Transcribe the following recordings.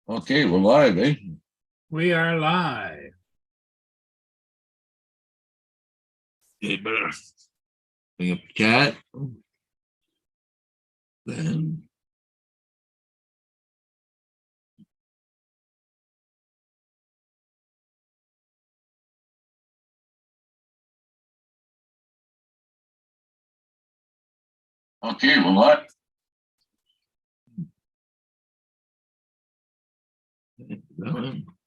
Okay, we're live, eh? We are live. Okay, better bring up the chat. Then okay, we're live.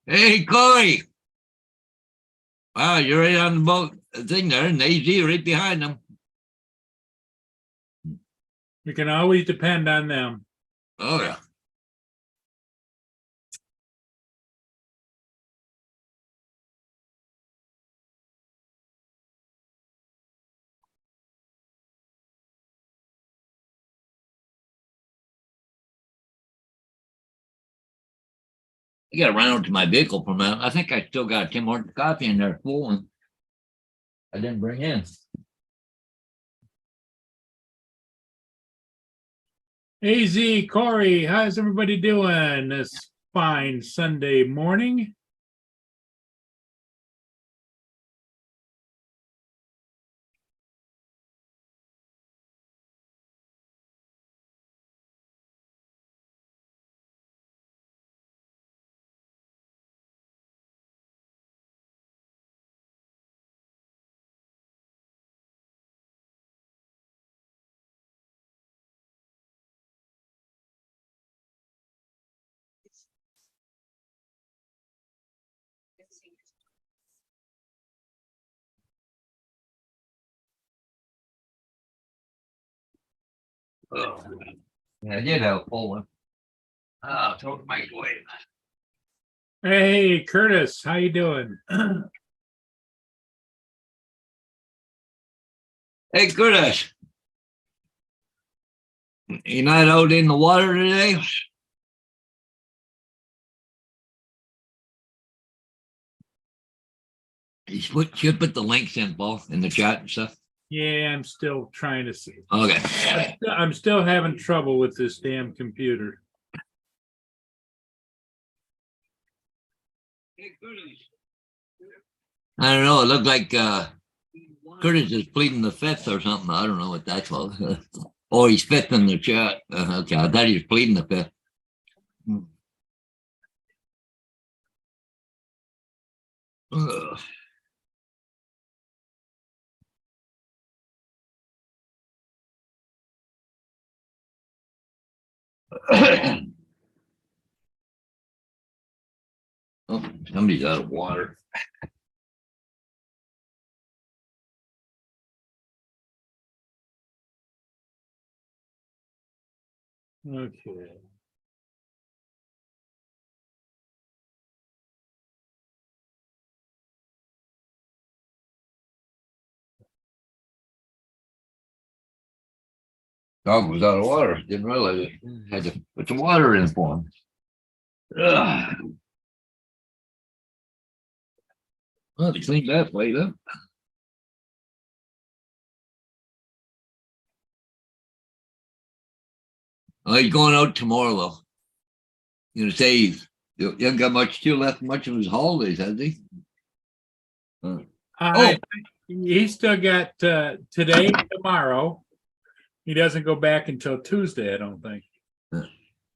Hey, Corey. Wow, you're right on the boat thing there, and AZ right behind them. We can always depend on them. Oh, yeah. I got to run out to my vehicle for a minute. I think I still got Tim Hortons coffee in there full one. I didn't bring in. AZ, Corey, how's everybody doing this fine Sunday morning? Oh, yeah, I did have a full one. Oh, throw the microwave. Hey, Curtis, how you doing? Hey, Curtis. You not out in the water today? Should put the links in, Paul, in the chat and stuff. Yeah, I'm still trying to see. Okay. I'm still having trouble with this damn computer. I don't know. It looked like Curtis is pleading the fifth or something. I don't know what that's about. Oh, he's fifth in the chat. Okay, I thought he was pleading the fifth. Ugh. Oh, somebody's out of water. Okay. Dog was out of water. Didn't realize it. Had to put some water in for him. Ugh. Well, they cleaned that plate up. Oh, he's going out tomorrow, though. You know, say he hasn't got much too left, much of his holidays, has he? He still got today, tomorrow. He doesn't go back until Tuesday, I don't think. Well,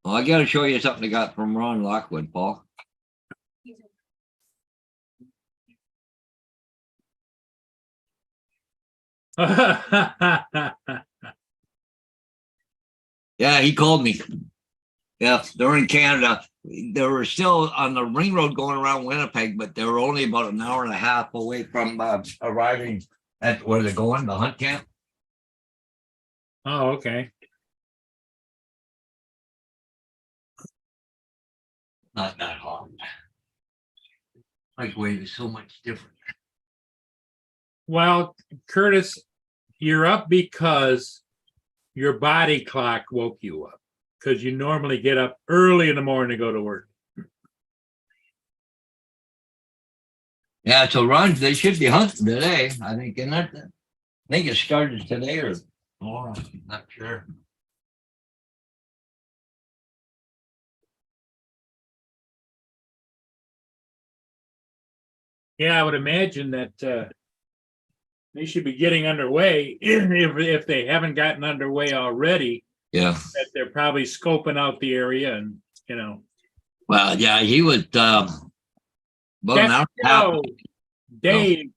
I got to show you something I got from Ron Lockwood, Paul. Yeah, he called me. Yeah, they're in Canada. They were still on the ring road going around Winnipeg, but they were only about an hour and a half away from arriving at where they're going, the hunt camp. Oh, okay. Not that hard. Microwave is so much different. Well, Curtis, you're up because your body clock woke you up because you normally get up early in the morning to go to work. Yeah, so Ron, they should be hunting today. I think, I think it started today or tomorrow. I'm not sure. Yeah, I would imagine that they should be getting underway if they haven't gotten underway already. Yeah. That they're probably scoping out the area and, you know. Well, yeah, he was about an hour and a half. Joe, Dave,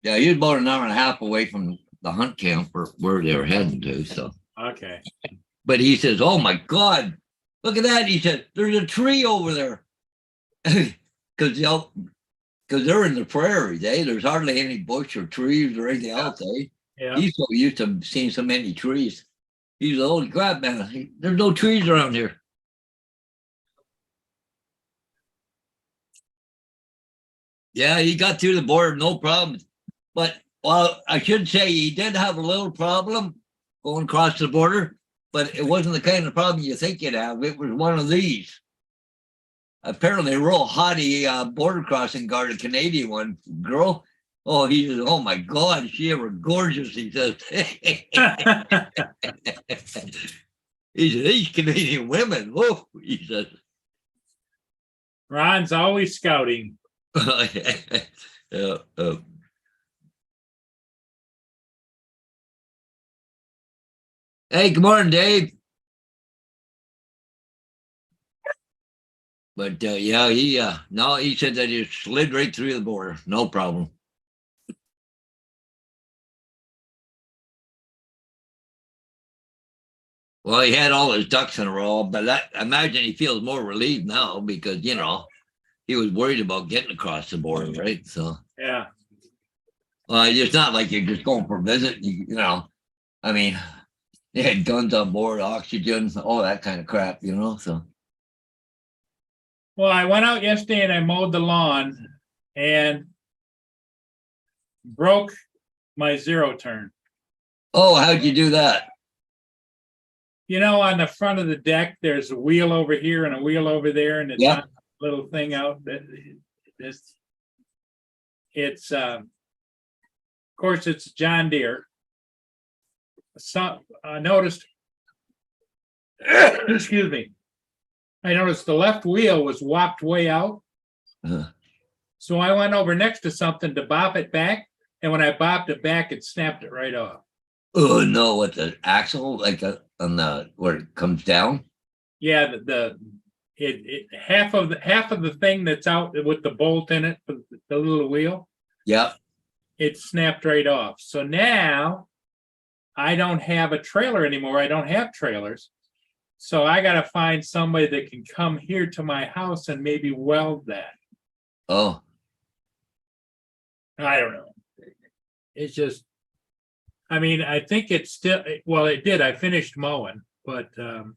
Yeah, he was about an hour and a half away from the hunt camp or where they were heading to. So, okay. but he says, "Oh my God, look at that!" He said, "There's a tree over there," because they're in the prairie. There's hardly any bush or trees or anything else. Yeah. He's so used to seeing so many trees. He's like, "Holy crap, man! There's no trees around here." Yeah, he got through the border, no problem. But well, I should say he did have a little problem going across the border, but it wasn't the kind of problem you think you'd have. It was one of these. Apparently, a real haughty border crossing guard, a Canadian one girl. Oh, he says, "Oh my God, she ever gorgeous?" He says. He said, "These Canadian women, whoa," he says. Ron's always scouting. Yeah, hey, good morning, Dave. But yeah, he said that he slid right through the border, no problem. Well, he had all his ducks in a row, but I imagine he feels more relieved now because he was worried about getting across the border, right? So Yeah. well, it's not like you're just going for a visit. I mean, they had guns on board, oxygen, all that kind of crap, So Well, I went out yesterday and I mowed the lawn and broke my zero turn. oh, how'd you do that? On the front of the deck, there's a wheel over here and a wheel over there, and it's Yeah. on a little thing out that it's of course it's John Deere. So I noticed excuse me. I noticed the left wheel was whopped way out. Uh, So I went over next to something to bop it back, and when I bopped it back, it snapped it right off. oh no, what the axle on the where it comes down? Yeah, half of the thing that's out with the bolt in it, the little wheel, Yeah. it snapped right off. So now I don't have a trailer anymore. I don't have trailers. So I got to find somebody that can come here to my house and maybe weld that. Oh, I don't know. It's just, I mean, I think it's still, well, it did. I finished mowing, but the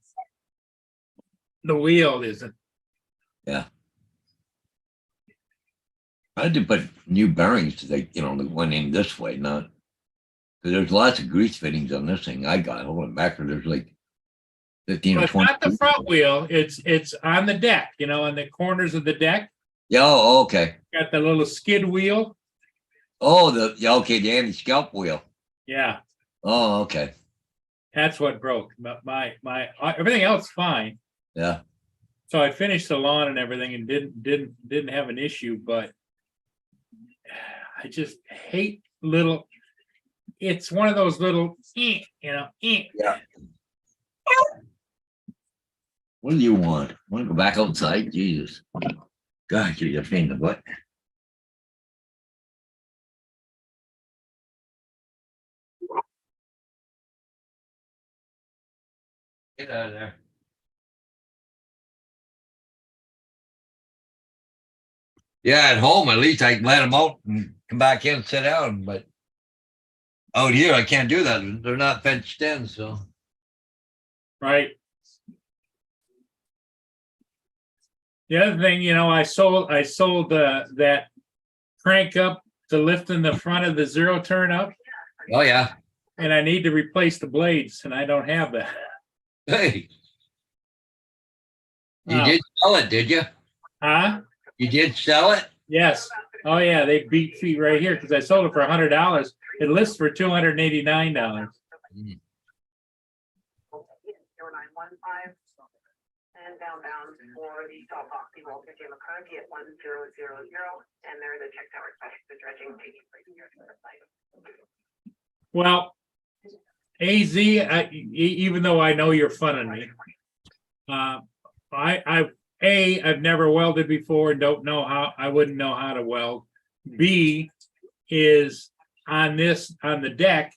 wheel isn't. yeah. I had to put new bearings to the went in this way, not because there's lots of grease fittings on this thing. I got holding back there. There's like 15 Well, or it's 20. not the front wheel. It's on the deck, on the corners of the deck. Yeah, oh, okay. Got the little skid wheel. Oh, the anti-scalp wheel. Yeah, Oh, okay. that's what broke. But my everything else fine. Yeah. So I finished the lawn and everything and didn't have an issue, but I just hate little. It's one of those little, Yeah. What do you want? Want to go back outside? Jesus. God, you're a pain in the butt. Get out of there. Yeah, at home, at least I can let them out and come back in and sit down. But out here, I can't do that. They're not fenced in, so. right. The other thing, I sold that crank up to lifting the front of the zero turn up, Oh yeah. and I need to replace the blades, and I don't have that. Hey, you Wow. did sell it, did you? Huh? You did sell it? Yes. Oh yeah, they beat feet right here because I sold it for $100. It lists for $289. And downbound for the stop off the Walter J. McCarthy at 1000, and there the check tower special the dredging taking place here to the site. Well, AZ, even though I know you're funning me, I've never welded before and don't know how, I wouldn't know how to weld. B is on the deck,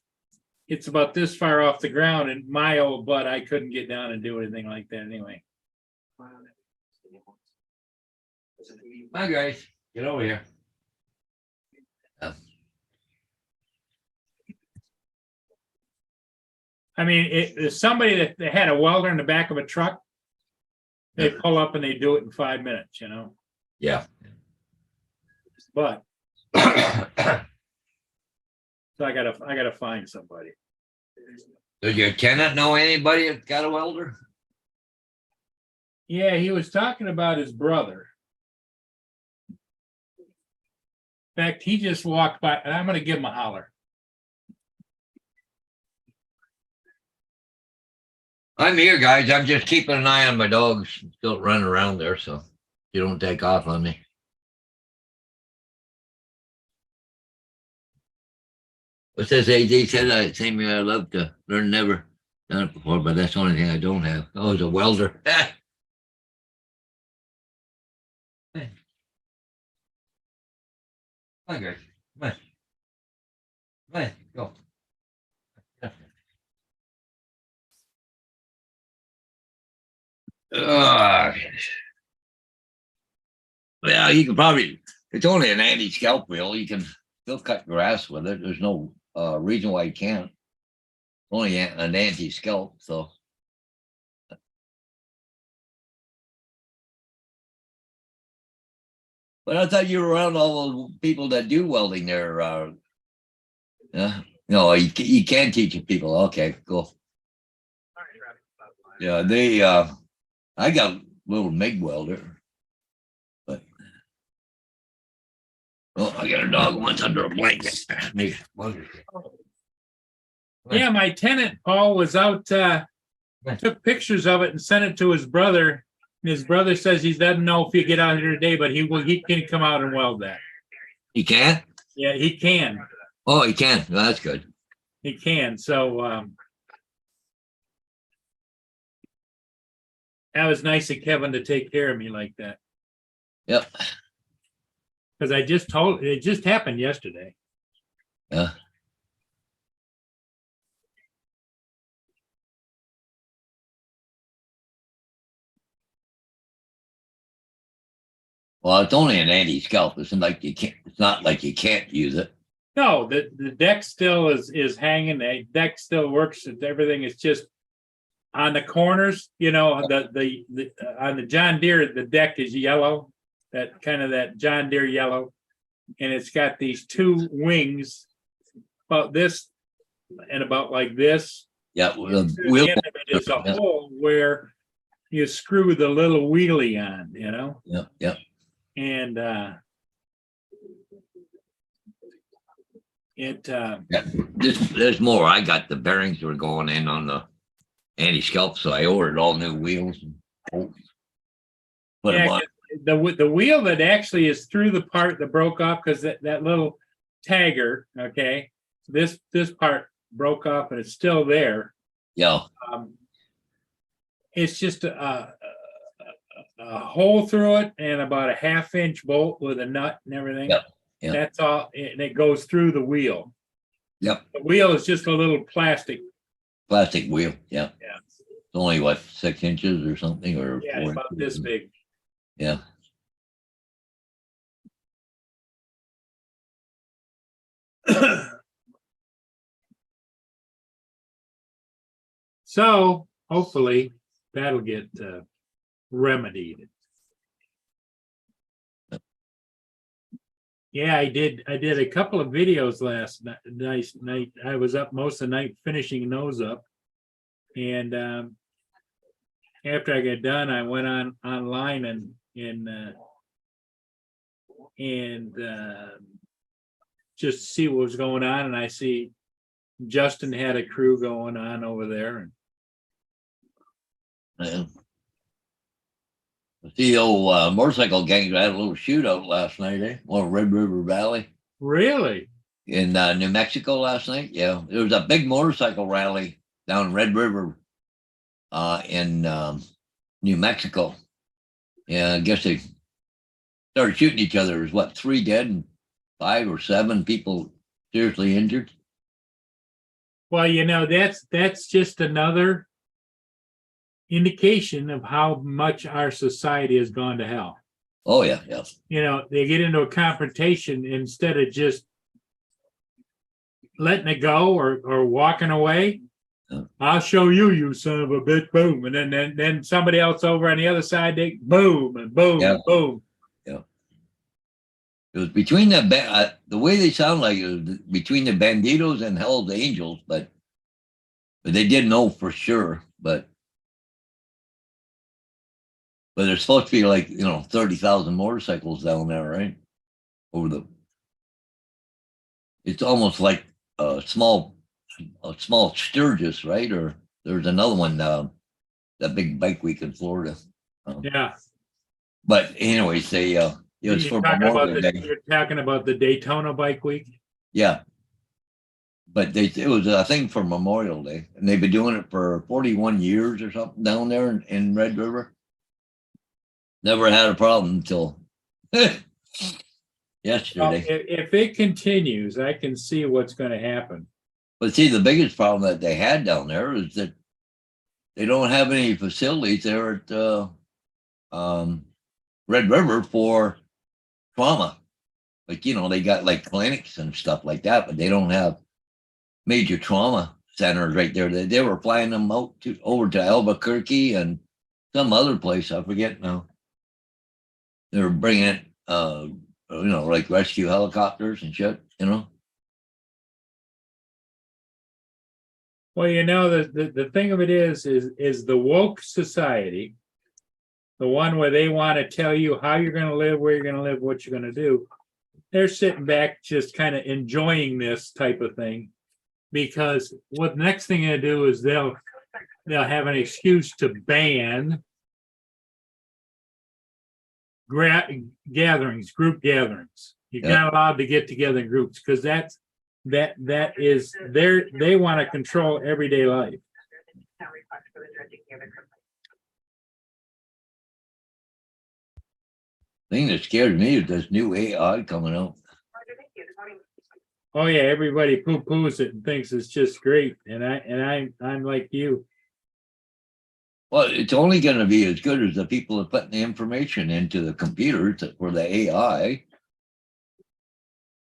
it's about this far off the ground, and my old butt, I couldn't get down and do anything like that anyway. Hi, guys. Get over here. I mean, if somebody that had a welder in the back of a truck, they pull up and they do it in 5 minutes, you know, Yeah. but so I gotta find somebody. Does your tenant know anybody that's got a welder? Yeah, he was talking about his brother. In fact, he just walked by, and I'm gonna give him a holler. I'm here, guys. I'm just keeping an eye on my dogs. Still running around there, so you don't take off on me. What's this AJ said? Same way I love to learn, never done it before, but that's the only thing I don't have. Oh, it's a welder. Hey. Come on, guys. Come on. Come on, go. Well, you can probably, it's only an anti-scalp wheel. You can still cut grass with it. There's no reason why you can't. Only an anti-scalp, so. But I thought you were around all the people that do welding there. Yeah, no, you can teach people. Okay, cool. Yeah, I got a little MIG welder, but oh, I got a dog once under a blanket. Yeah, my tenant, Paul, was out, took pictures of it and sent it to his brother. And his brother says he doesn't know if he'll get out here today, but he can come out and weld that. He can? Yeah, he can. Oh, he can. Well, that's good. He can. So that was nice of Kevin to take care of me like that. Yep. Because it just happened yesterday. Yeah. Well, it's only an anti-scalp. It's not like you can't use it. No, the deck still is hanging. The deck still works. Everything is just on the corners. You know, the on the John Deere, the deck is yellow. That kind of that John Deere yellow, and it's got these two wings, about this and about like this. Yeah, To the end of it is a hole where you screw the little wheelie on. You know. Yep. Yep. And Yeah, there's more. I got the bearings were going in on the anti-scalp, so I ordered all new wheels. And put them on. The wheel that actually is through the part that broke off, because that little tagger, okay, this part broke off and it's still there. Yeah. It's just a hole through it and about a 1/2-inch bolt with a nut and everything. Yep. Yep. That's all, and it goes through the wheel. Yep. The wheel is just a little plastic. Plastic wheel. Yeah. Yeah. It's only what, 6 inches or something, or Yeah, it's about this big. Yeah. So hopefully that'll get remedied. Yeah, I did a couple of videos last night. I was up most of the night finishing those up. And after I got done, I went online and just see what was going on. And I see Justin had a crew going on over there. And Yeah. The old motorcycle gangs had a little shootout last night, eh? Well, Red River Valley Really? in New Mexico last night. Yeah, there was a big motorcycle rally down Red River in New Mexico. Yeah, I guess they started shooting each other. There's what, 3 dead and 5 or 7 people seriously injured. Well, that's just another indication of how much our society has gone to hell. Oh yeah, yeah. They get into a confrontation instead of just letting it go or walking away. Yeah. I'll show you, you son of a bitch, boom. And then somebody else over on the other side, they boom and boom Yeah. and boom. Yeah. It was between the way they sound like it was between the Banditos and Hell's Angels, but they didn't know for sure. But there's supposed to be like 30,000 motorcycles down there, right? It's almost like a small Sturgis, right? Or there's another one, that big bike week in Florida. Yeah. But anyways, they it was for Memorial Day. You're talking about the Daytona Bike Week? Yeah. But it was a thing for Memorial Day, and they've been doing it for 41 years or something down there in Red River. Never had a problem until yesterday. Well, if it continues, I can see what's going to happen. But see, the biggest problem that they had down there is that they don't have any facilities there at Red River for trauma. Like, they got like clinics and stuff like that, but they don't have major trauma centers right there. They were flying them out over to Albuquerque and some other place. I forget now. They were bringing it, like rescue helicopters and shit, Well, the thing of it is the woke society, the one where they want to tell you how you're going to live, where you're going to live, what you're going to do. They're sitting back just kind of enjoying this type of thing, because what the next thing they do is they'll have an excuse to ban group gatherings. You're not allowed to get together in groups, because that is they want to control everyday life. thing that scares me is this new AI coming out. Oh yeah, everybody poo-poos it and thinks it's just great, and I'm like you. Well, it's only going to be as good as the people that put the information into the computer for the AI.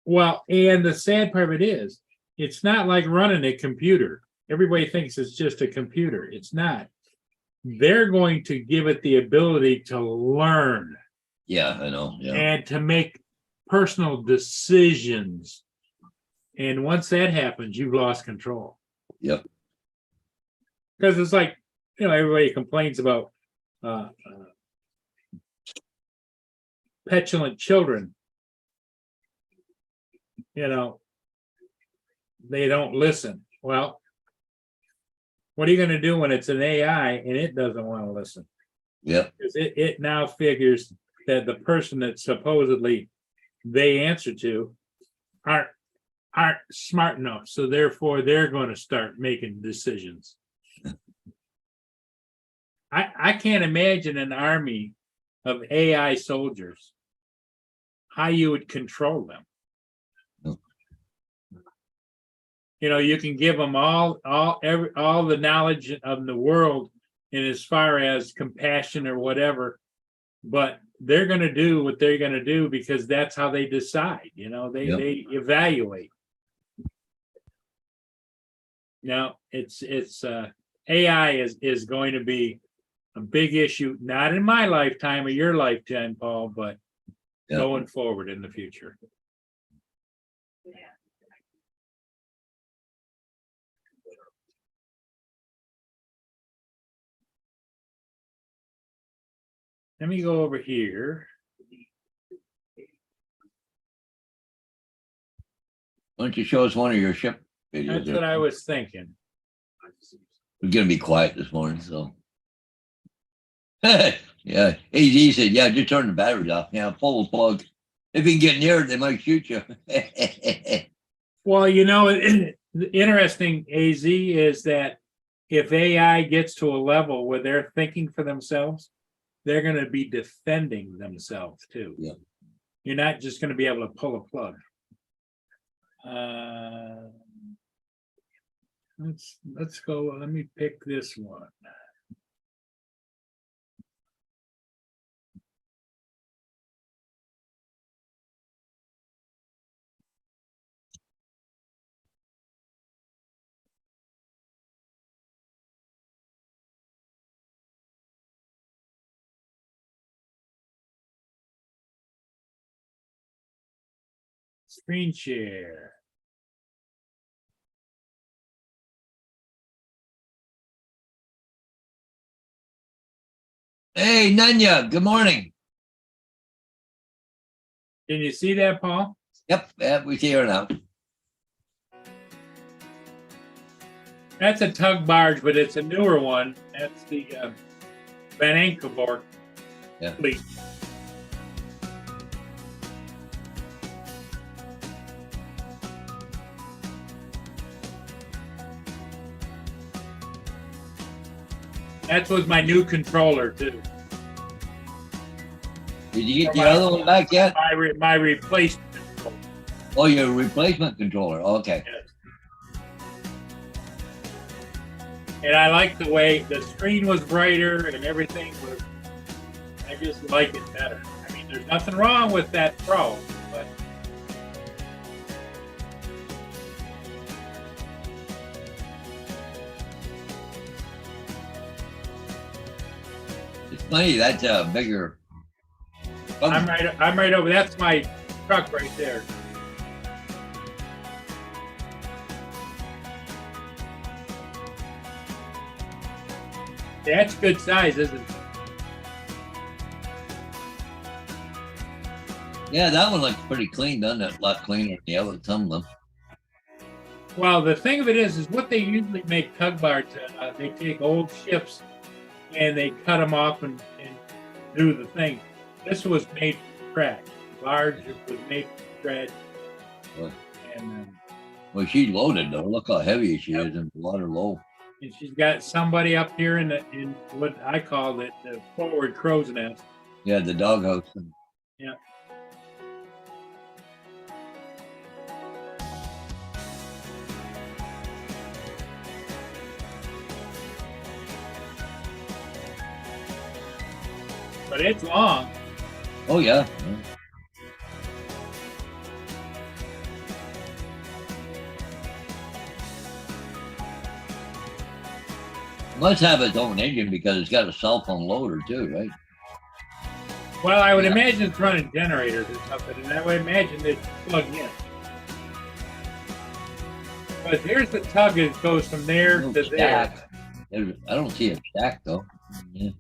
Well, and the sad part of it is, it's not like running a computer. Everybody thinks it's just a computer. It's not. They're going to give it the ability to learn. Yeah, I know. Yeah. And to make personal decisions. And once that happens, you've lost control. Yep. Because it's like, everybody complains about petulant children. They don't listen. Well, what are you going to do when it's an AI and it doesn't want to listen? Yeah. Because it now figures that the person that supposedly they answer to aren't smart enough. So therefore, they're going to start making decisions. I can't imagine an army of AI soldiers, how you would control them. No. You can give them all the knowledge of the world, and as far as compassion or whatever, but they're going to do what they're going to do because that's how they decide. They evaluate. Now it's AI is going to be a big issue, not in my lifetime or your lifetime, Paul, but going forward in the future. Let me go over here. Why don't you show us one of your ship videos? That's what I was thinking. We're going to be quiet this morning, so. Yeah, AZ said, yeah, just turn the batteries off. Yeah, pull the plug. If you can get near it, they might shoot you. Well, the interesting, AZ, is that if AI gets to a level where they're thinking for themselves, they're going to be defending themselves too. Yeah. You're not just going to be able to pull a plug. Let's go. Let me pick this one. Screen share. Hey, Nanya, good morning. Can you see that, Paul? Yep, we see her now. That's a tug barge, but it's a newer one. That's the Van Enkelborg Yeah. fleet. That's with my new controller too. Did you get the other one back yet? My replacement controller. Oh, your replacement controller. Okay. And I like the way the screen was brighter and everything was. I just like it better. I mean, there's nothing wrong with that Pro, but It's funny, that's a bigger. I'm right over. That's my truck right there. That's good size, isn't it? Yeah, that one looks pretty clean, doesn't it? A lot cleaner than the other, some of them. Well, the thing of it is what they usually make tug barges. They take old ships and they cut them off and do the thing. This was made from scratch. Barge was made from scratch. What? And Well, she's loaded though. Look how heavy she is and water low. and she's got somebody up here in what I call the forward crow's nest. Yeah, the doghouse. Yeah. But it's long. Oh yeah. Must have its own engine because it's got a cell phone loader too, right? Well, I would Yeah. imagine it's running generators or something, and I would imagine it's plugged in. But here's the tug that goes from there No to there. stack. I don't see a stack though. Yeah.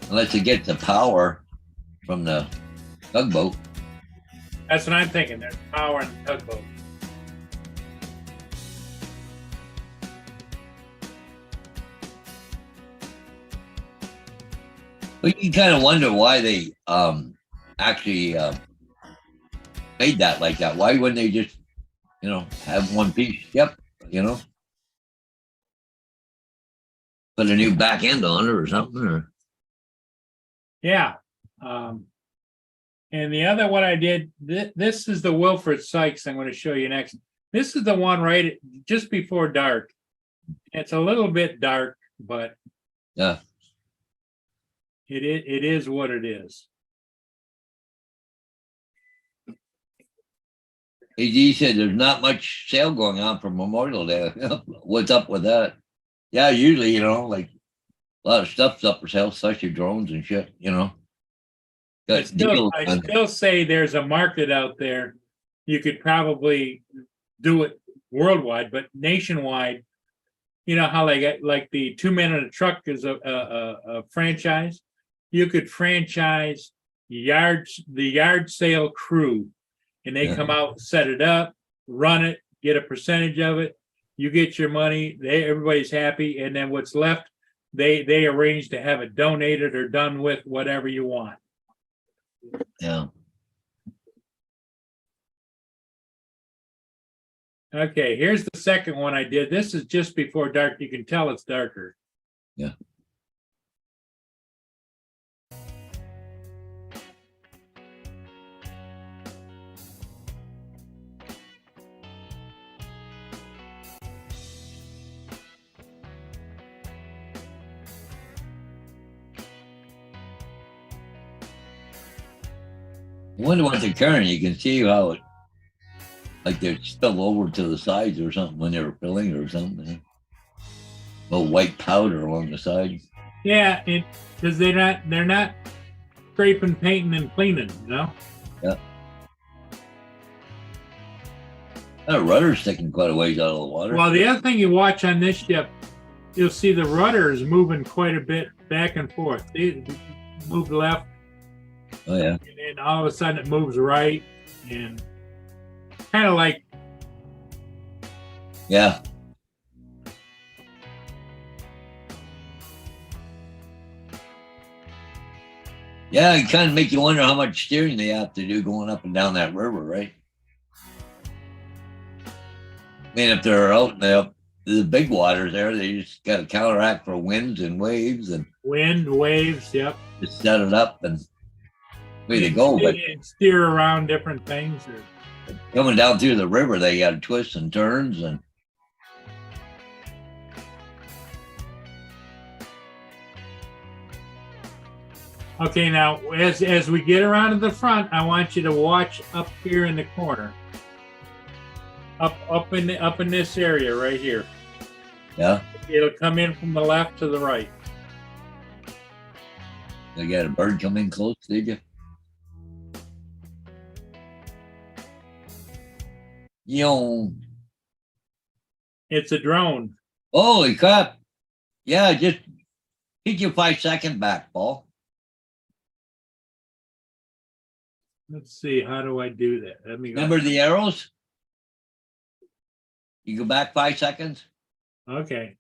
Unless it gets the power from the tugboat. That's what I'm thinking. There's power in the tugboat. But you kind of wonder why they actually made that like that. Why wouldn't they just, have one piece? Yep, put a new back end on it or something. Or Yeah. And the other one I did, this is the Wilfred Sykes I'm going to show you next. This is the one just before dark. It's a little bit dark, but yeah, it is what it is. AD said there's not much sale going on for Memorial Day. What's up with that? Yeah, usually like a lot of stuff's up for sale, especially drones and shit. I Got deals on- still say there's a market out there. You could probably do it worldwide, but nationwide, you know how they get like the 2 Men in a Truck is a franchise. You could franchise the yard sale crew, and they Yeah. come out, set it up, run it, get a percentage of it. You get your money. Everybody's happy, and then what's left, they arrange to have it donated or done with, whatever you want. Yeah. Okay, here's the second one I did. This is just before dark. You can tell it's darker. Yeah. I wonder what they're carrying. You can see how it, like they're spill over to the sides or something when they're filling or something. A white powder along the side. Yeah, because they're not scraping, painting, and cleaning, you know? Yeah. That rudder's sticking quite a ways out of the water. Well, the other thing you watch on this ship, you'll see the rudder is moving quite a bit back and forth. It moved left, Oh yeah. and then all of a sudden it moves right, and kind of like, Yeah. Yeah, it kind of make you wonder how much steering they have to do going up and down that river, right? I mean, if they're out in the big waters there, they just got to counteract for winds and waves and wind, waves, yep. just set it up and way to go. But And steer around different things. coming down through the river, they got twists and turns and Okay, now as we get around to the front, I want you to watch up here in the corner. Up in this area right here. yeah, It'll come in from the left to the right. they got a bird come in close, did you? Yo, It's a drone. holy crap. Yeah, just hit you 5 seconds back, Paul. Let's see, how do I do that? Let me go. Remember the arrows? You go back 5 seconds. Okay.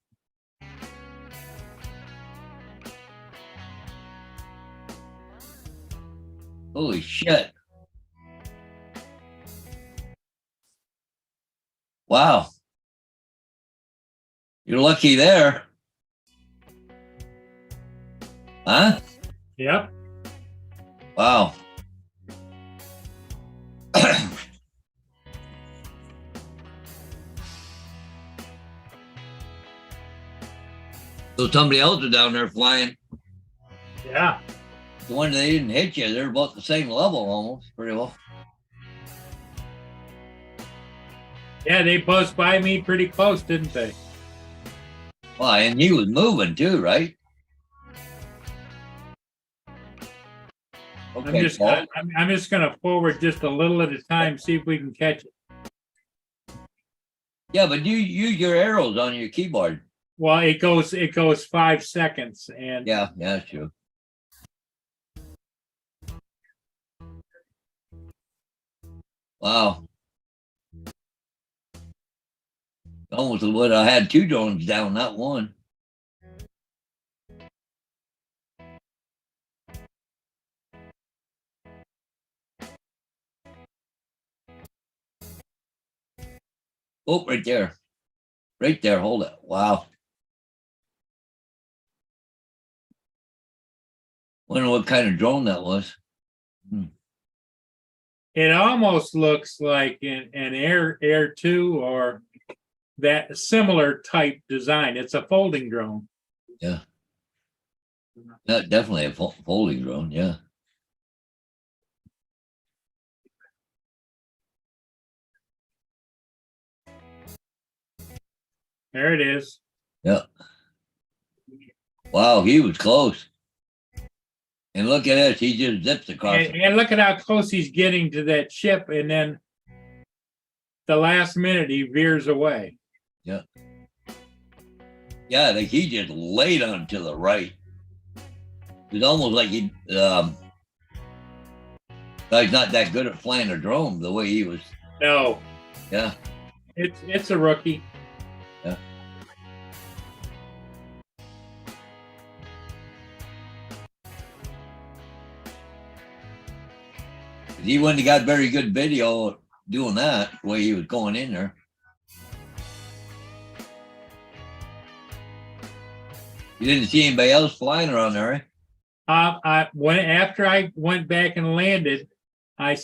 Holy shit. Wow. You're lucky there. Huh? Yep. Wow. So somebody else is down there flying. Yeah. The one they didn't hit you, they're about the same level almost, pretty well. Yeah, they buzzed by me pretty close, didn't they? Well, and he was moving too, right? I'm Okay, just Paul. I'm just gonna forward just a little at a time, see if we can catch it. Yeah, but you use your arrows on your keyboard. Well, it goes 5 seconds, and Yeah, that's true. Wow. Almost would have had 2 drones down, not one. Oh, right there. Right there. Hold it. Wow. Wonder what kind of drone that was. it almost looks like an Air 2 or that similar type design. It's a folding drone. Yeah. Definitely a folding drone. Yeah. There it is. Yeah. Wow, he was close. And look at this. He just zips across. And look at how close he's getting to that ship, and then the last minute he veers away. Yeah. Yeah, like he just laid on him to the right. It's almost like he he's not that good at flying a drone the way he was. No, Yeah. it's a rookie. Yeah. He wouldn't have got very good video doing that, the way he was going in there. You didn't see anybody else flying around there, eh? After I went back and landed, I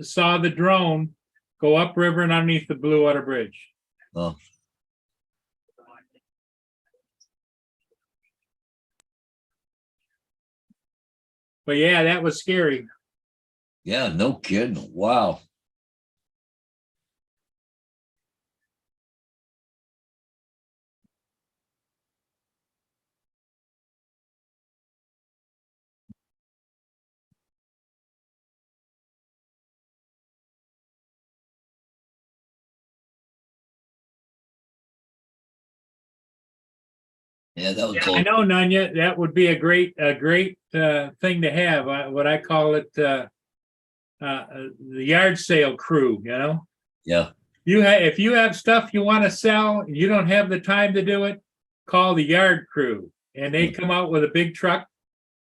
saw the drone go upriver and underneath the Blue Water Bridge. Oh, But yeah, that was scary. yeah, no kidding. Wow. Yeah, that was Yeah, cool. I know, Nanya, that would be a great thing to have. What I call it, the yard sale crew. You know, Yeah, if you have stuff you want to sell, you don't have the time to do it. Call the yard crew, and they come out with a big truck,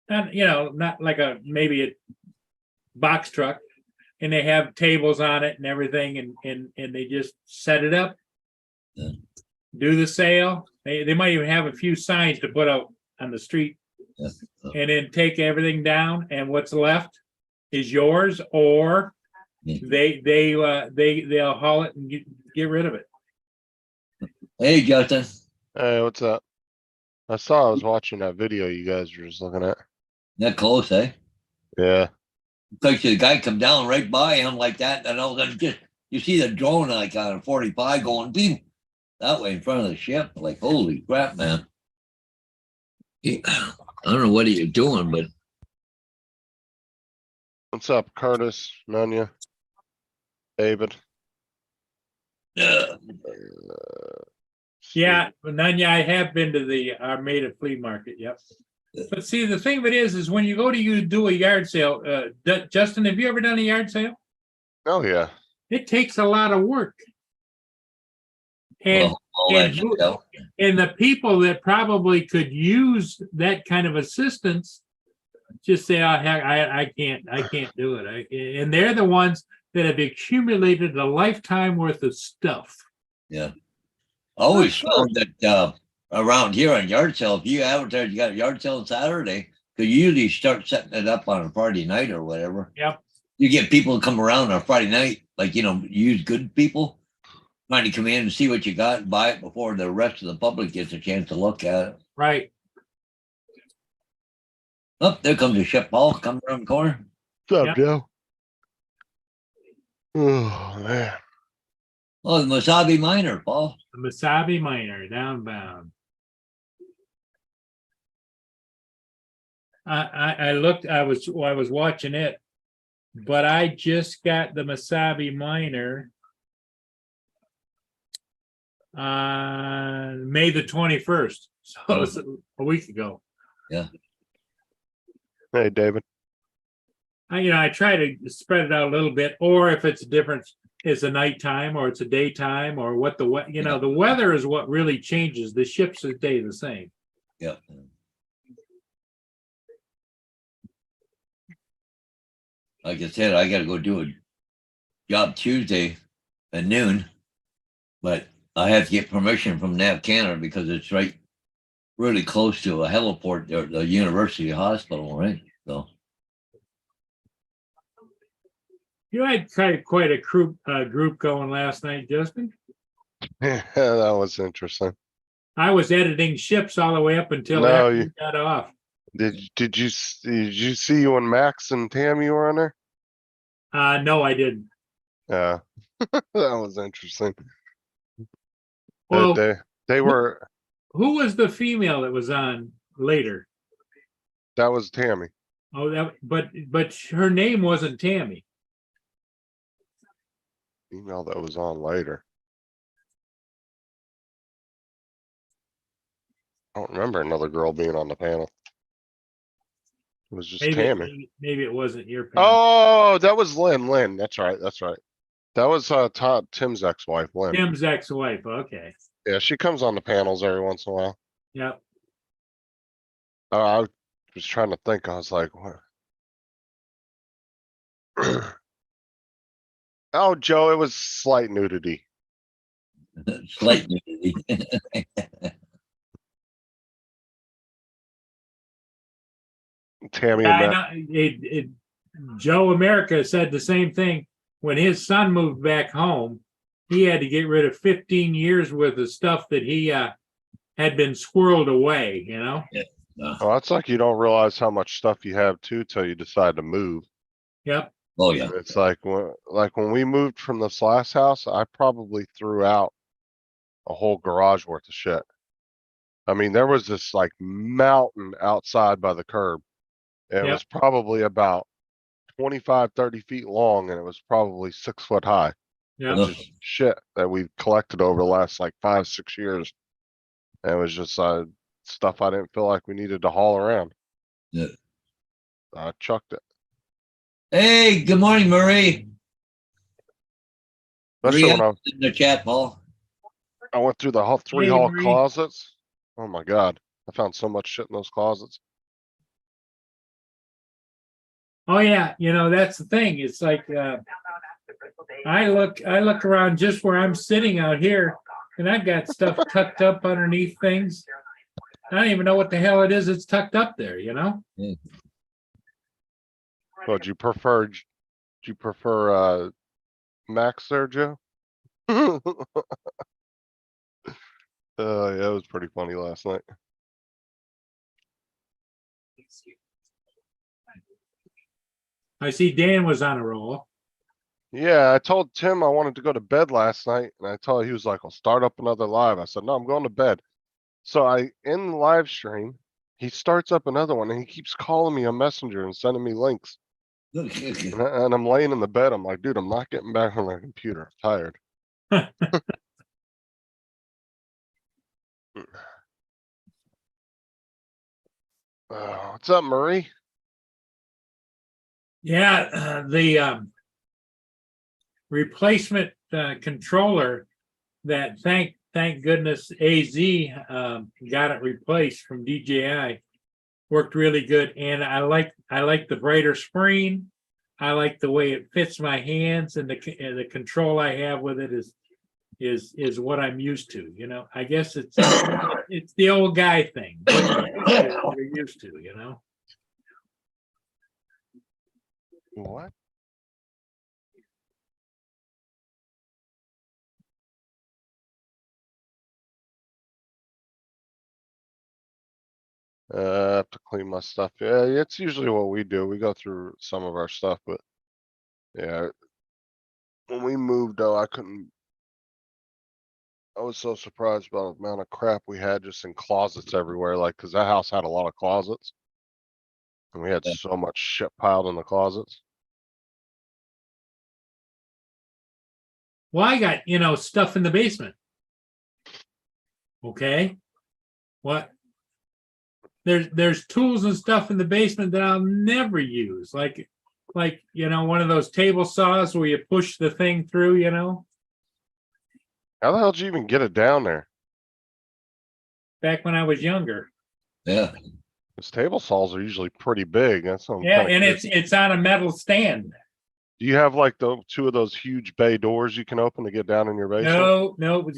not not like maybe a box truck, and they have tables on it and everything, and they just set it up. Yeah. Do the sale. They might even have a few signs to put out on the street, yeah. and then take everything down, and what's left is yours, or they'll haul it and get rid of it. Hey, Justin. Hey, what's up? I was watching that video you guys were just looking at. That close, eh? Yeah. Because the guy come down right by him like that, and all of a sudden just you see the drone like on a 45 going beep that way in front of the ship. Like, holy crap, man. I don't know what he was doing, but What's up, Curtis, Nunya, David? uh, Yeah, Nanya, I have been to the Armada Flea Market. Yep. But see, the thing of it is when you go to do a yard sale, Justin, have you ever done a yard sale? Oh yeah. It takes a lot of work. And all that shit out. and the people that probably could use that kind of assistance just say, oh, heck, I can't do it. And they're the ones that have accumulated a lifetime worth of stuff. Yeah. I always found that around here on yard sale, if you advertise you got a yard sale on Saturday, because you usually start setting it up on a Friday night or whatever. Yep. You get people to come around on a Friday night, like, use good people, trying to come in and see what you got and buy it before the rest of the public gets a chance to look at it. Right. Oh, there comes the ship ball coming around the corner. What's up, Yep. Joe? Oh man. Oh, the Masabi Miner, Paul. The Masabi Miner, downbound. I looked, I was watching it, but I just got the Masabi Miner on May the 21st. So it was a week ago. Yeah. Hey, David. I try to spread it out a little bit, or if it's different, it's a nighttime or it's a daytime, or what the weather is what really changes. The ships stay the same. Yeah. Like I said, I got to go do a job Tuesday at noon, but I have to get permission from Nav Canada because it's really close to a heliport, the university hospital, right? So. You had quite a group going last night, Justin. Yeah, that was interesting. I was editing ships all the way up until No, after you got off. Did you see when Max and Tammy were on there? No, I didn't. Yeah. That was interesting. Well, They were, who was the female that was on later? that was Tammy. Oh, but her name wasn't Tammy. Email that was on later. I don't remember another girl being on the panel. It was just Tammy. Maybe it wasn't your panel. Oh, that was Lynn. Lynn, that's right. That was Tim's ex-wife, Lynn. Tim's ex-wife. Okay. Yeah, she comes on the panels every once in a while. Yep. I was trying to think. I was like, what? Oh, Joe, it was slight nudity. Slight nudity. Tammy Yeah, and I Matt. know. Joe America said the same thing. When his son moved back home, he had to get rid of 15 years worth of stuff that he had been squirred away, you know? Oh, it's like you don't realize how much stuff you have too till you decide to move. Yep. Oh, yeah. It's like when we moved from this last house, I probably threw out a whole garage worth of shit. I mean, there was this like mountain outside by the curb. It Yep. was probably about 25, 30 feet long, and it was probably 6 foot high. Yep. Of just shit that we've collected over the last like 5, 6 years. And it was just stuff I didn't feel like we needed to haul around. Yeah. I chucked it. Hey, good morning, Murray. Especially Maria when in the chat, Paul. I went through the three Hey, hall Marie. closets. Oh my God. I found so much shit in those closets. Oh yeah, that's the thing. It's like I look around just where I'm sitting out here, and I've got stuff tucked up underneath things. I don't even know what the hell it is that's tucked up there, So do you prefer Max there, Joe? Yeah, it was pretty funny last night. I see Dan was on a roll. Yeah, I told Tim I wanted to go to bed last night, and I told he was like, "I'll start up another live." I said, "No, I'm going to bed." So in the live stream, he starts up another one, and he keeps calling me on Messenger and sending me links. And I'm laying in the bed. I'm like, dude, I'm not getting back on the computer. I'm tired. What's up, Murray? Yeah, the replacement controller that thank goodness AZ got it replaced from DJI worked really good, and I like the brighter screen. I like the way it fits my hands, and the control I have with it is what I'm used to. I guess it's the old guy thing. What you're used to. What? I have to clean my stuff. Yeah, it's usually what we do. We go through some of our stuff, but yeah, when we moved though, I was so surprised about the amount of crap we had just in closets everywhere. Like, cause that house had a lot of closets. And we had Yeah. so much shit piled in the closets. Well, I got stuff in the basement. Okay, what? There's tools and stuff in the basement that I'll never use, like one of those table saws where you push the thing through. How the hell did you even get it down there? Back when I was younger. Yeah. Those table saws are usually pretty big. That's what I'm Yeah, kinda and curious. it's on a metal stand. Do you have like the two of those huge bay doors you can open to get down in your basement? No,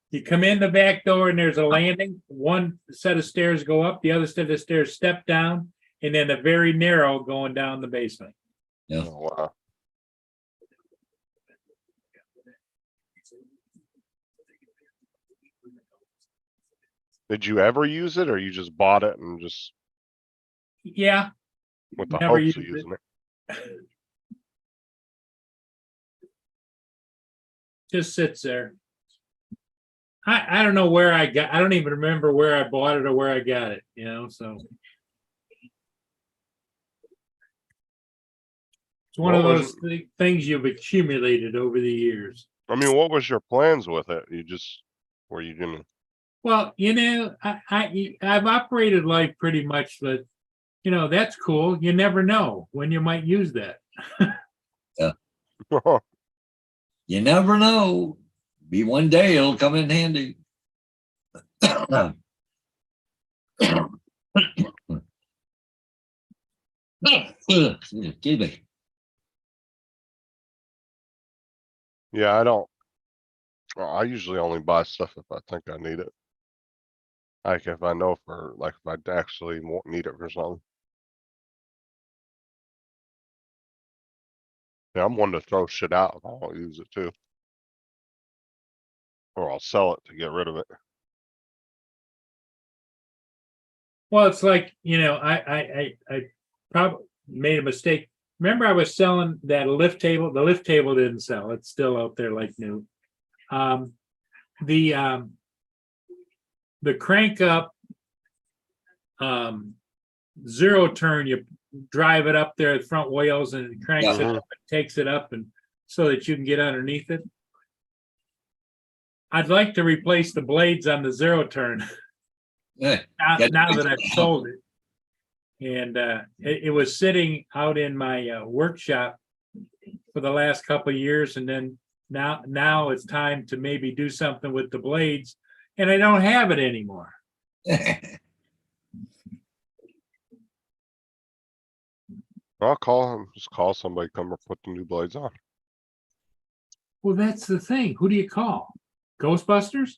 you come in the back door and there's a landing. One set of stairs go up, the other set of stairs step down, and then a very narrow going down the basement. Yeah. Oh, wow. Did you ever use it or you just bought it and just Yeah, with the never hopes used of using it? just sits there. I don't know where I don't even remember where I bought it or where I got it, so. It's one of What was those things you've accumulated over the years. I mean, what was your plans with it? Were you gonna? Well, I've operated life pretty much, but that's cool. You never know when you might use that. You never know. Be one day it'll come in handy. Excuse me. Yeah, I don't. I usually only buy stuff if I think I need it. Like if I know for, like if I actually won't need it for something. Yeah, I'm one to throw shit out if I won't use it too. Or I'll sell it to get rid of it. Well, it's like, I probably made a mistake. Remember I was selling that lift table? The lift table didn't sell. It's still out there like new. The crank up zero turn, you drive it up there, the front wheels, and it cranks it Mhm. up, and takes it up, and so that you can get underneath it. I'd like to replace the blades on the zero turn Yeah. now that I've sold it. And it was sitting out in my workshop for the last couple of years, and then now it's time to maybe do something with the blades, and I don't have it anymore. I'll call him, just call somebody, come or put the new blades on. Well, that's the thing. Who do you call? Ghostbusters?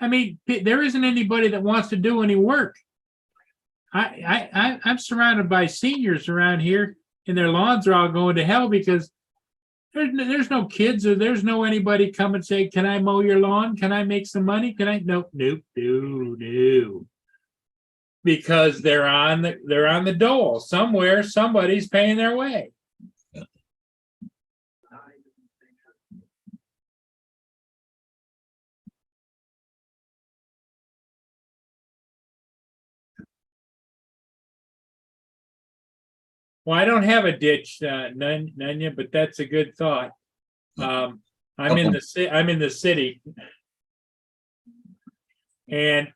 I mean, there isn't anybody that wants to do any work. I'm surrounded by seniors around here, and their lawns are all going to hell because there's no kids, or there's no anybody come and say, "Can I mow your lawn? Can I make some money? Can I?" Nope, nope, no. Because they're on the dole somewhere. Somebody's paying their way. Well, I don't have a ditch, Nanya, but that's a good thought. I'm in the city, and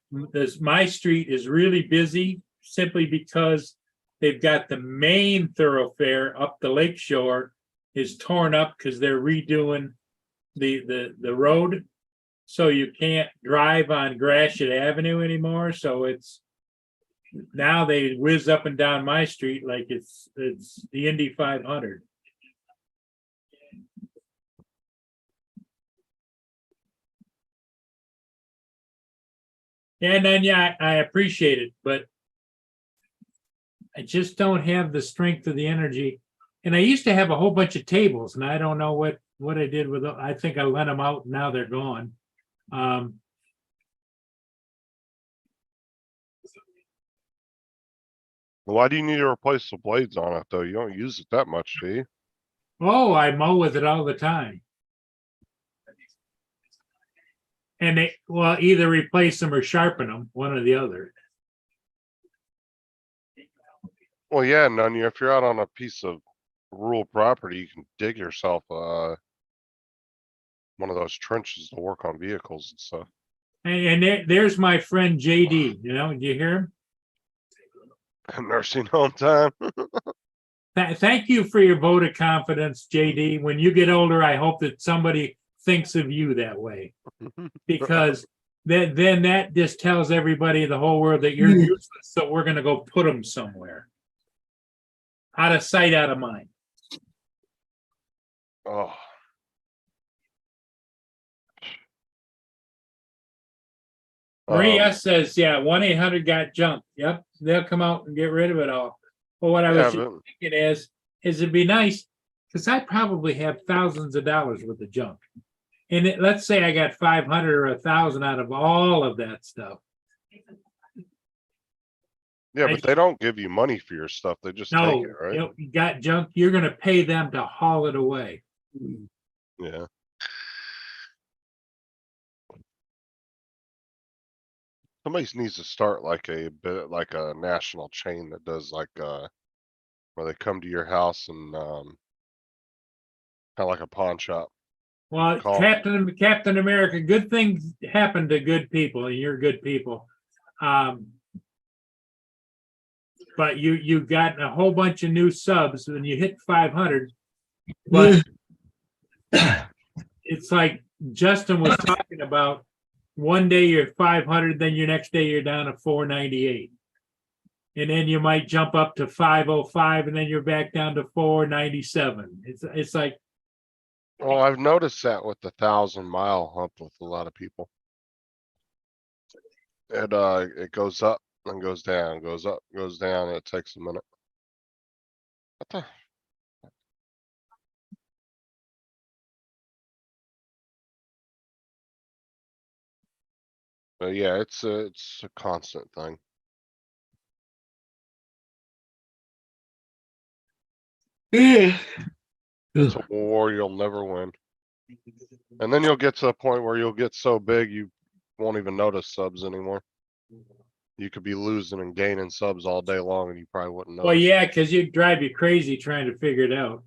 my street is really busy simply because they've got the main thoroughfare up the lake shore is torn up because they're redoing the road, so you can't drive on Gratiot Avenue anymore. So it's now they whiz up and down my street like it's the Indy 500. And then, yeah, I appreciate it, but I just don't have the strength of the energy. And I used to have a whole bunch of tables, and I don't know what I did with them. I think I lent them out, and now they're gone. Why do you need to replace the blades on it though? You don't use it that much, do you? Oh, I mow with it all the time. And they, well, either replace them or sharpen them, one or the other. Well, yeah, none. If you're out on a piece of rural property, you can dig yourself one of those trenches to work on vehicles and stuff. And there's my friend JD. Do you hear him? Nursing home time. Thank you for your vote of confidence, JD. When you get older, I hope that somebody thinks of you that way, because then that just tells everybody, the whole world, that you're useless. So we're going to go put them somewhere. Out of sight, out of mind. Oh. Marie S says, yeah, 1-800 got junk. Yep, they'll come out and get rid of it all. But what I was thinking is it'd be nice, because I probably have thousands of dollars worth of junk. And let's say I got 500 or 1,000 out of all of that stuff. Yeah, but they don't give you money for your stuff. They just take it, right? You got junk, you're going to pay them to haul it away. Yeah. Somebody needs to start like a bit like a national chain that does like where they come to your house and kind of like a pawn shop. Well, Captain America, good things happen to good people, and you're good people. But you got a whole bunch of new subs when you hit 500. But it's like Justin was talking about. One day you're 500, then your next day you're down to 498. And then you might jump up to 505, and then you're back down to 497. It's like Well, I've noticed that with the 1,000 mile hump with a lot of people. It goes up and goes down, goes up, goes down, and it takes a minute. What the? But yeah, it's a constant thing. Yeah. It's a war you'll never win. And then you'll get to a point where you'll get so big you won't even notice subs anymore. You could be losing and gaining subs all day long and you probably wouldn't Well, notice. yeah, because you'd drive you crazy trying to figure it out.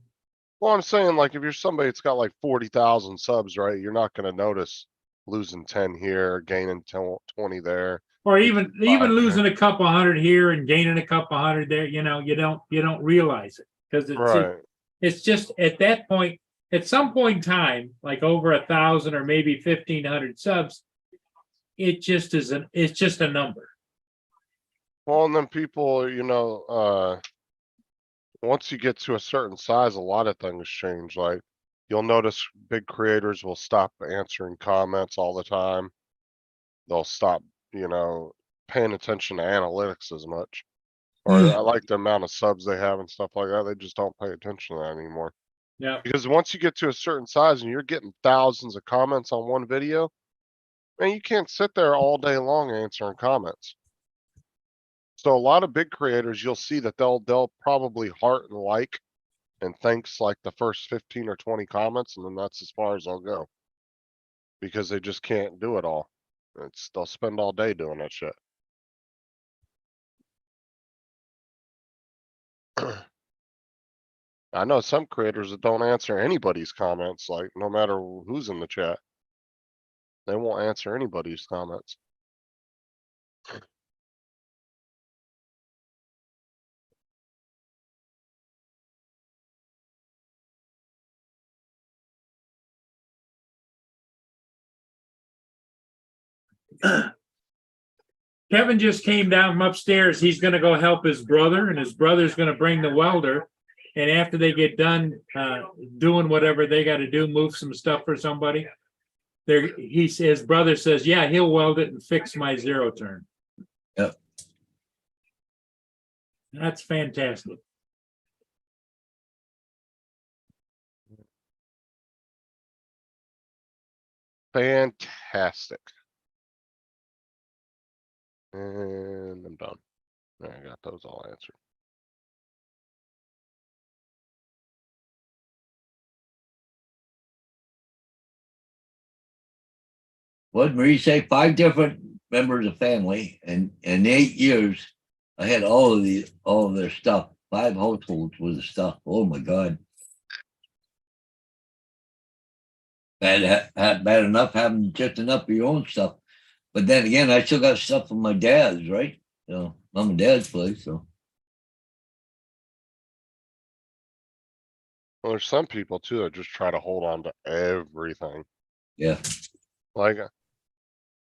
Well, I'm saying like if you're somebody that's got like 40,000 subs, right? You're not gonna notice losing 10 here, gaining 10, 20 there. Or even 5 there. losing a couple hundred here and gaining a couple hundred there, you don't realize it. Because Right. it's just at that point, at some point in time, like over 1,000 or maybe 1,500 subs, it's just a number. Well, and then people, once you get to a certain size, a lot of things change. Like you'll notice big creators will stop answering comments all the time. They'll stop, paying attention to analytics as much. Or I like the amount of subs they have and stuff like that. They just don't pay attention to that anymore. Yeah. Because once you get to a certain size and you're getting thousands of comments on one video, man, you can't sit there all day long answering comments. So a lot of big creators, you'll see that they'll probably heart and like and thanks like the first 15 or 20 comments, and then that's as far as they'll go. Because they just can't do it all. They'll spend all day doing that shit. I know some creators that don't answer anybody's comments, like no matter who's in the chat. They won't answer anybody's comments. Kevin just came down from upstairs. He's going to go help his brother, and his brother's going to bring the welder. And after they get done doing whatever they got to do, move some stuff for somebody, his brother says, yeah, he'll weld it and fix my zero turn. Yep. That's fantastic. Fantastic. And I'm done. There, I got those all answered. What did Marie say? 5 different members of family, and in 8 years, I had all of their stuff. 5 households with the stuff. Oh my God. Bad enough having just enough of your own stuff. But then again, I still got stuff from my dad's, right? Mom and dad's place. So Well, there's some people too that just try to hold on to everything. yeah. Like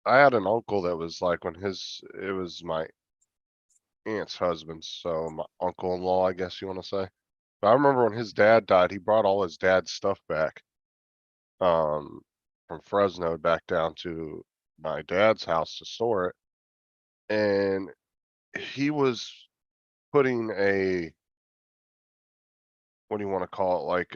I had an uncle that was like it was my aunt's husband, so my uncle-in-law, I guess you want to say. But I remember when his dad died, he brought all his dad's stuff back. From Fresno back down to my dad's house to store it. And he was putting what do you want to call it? Like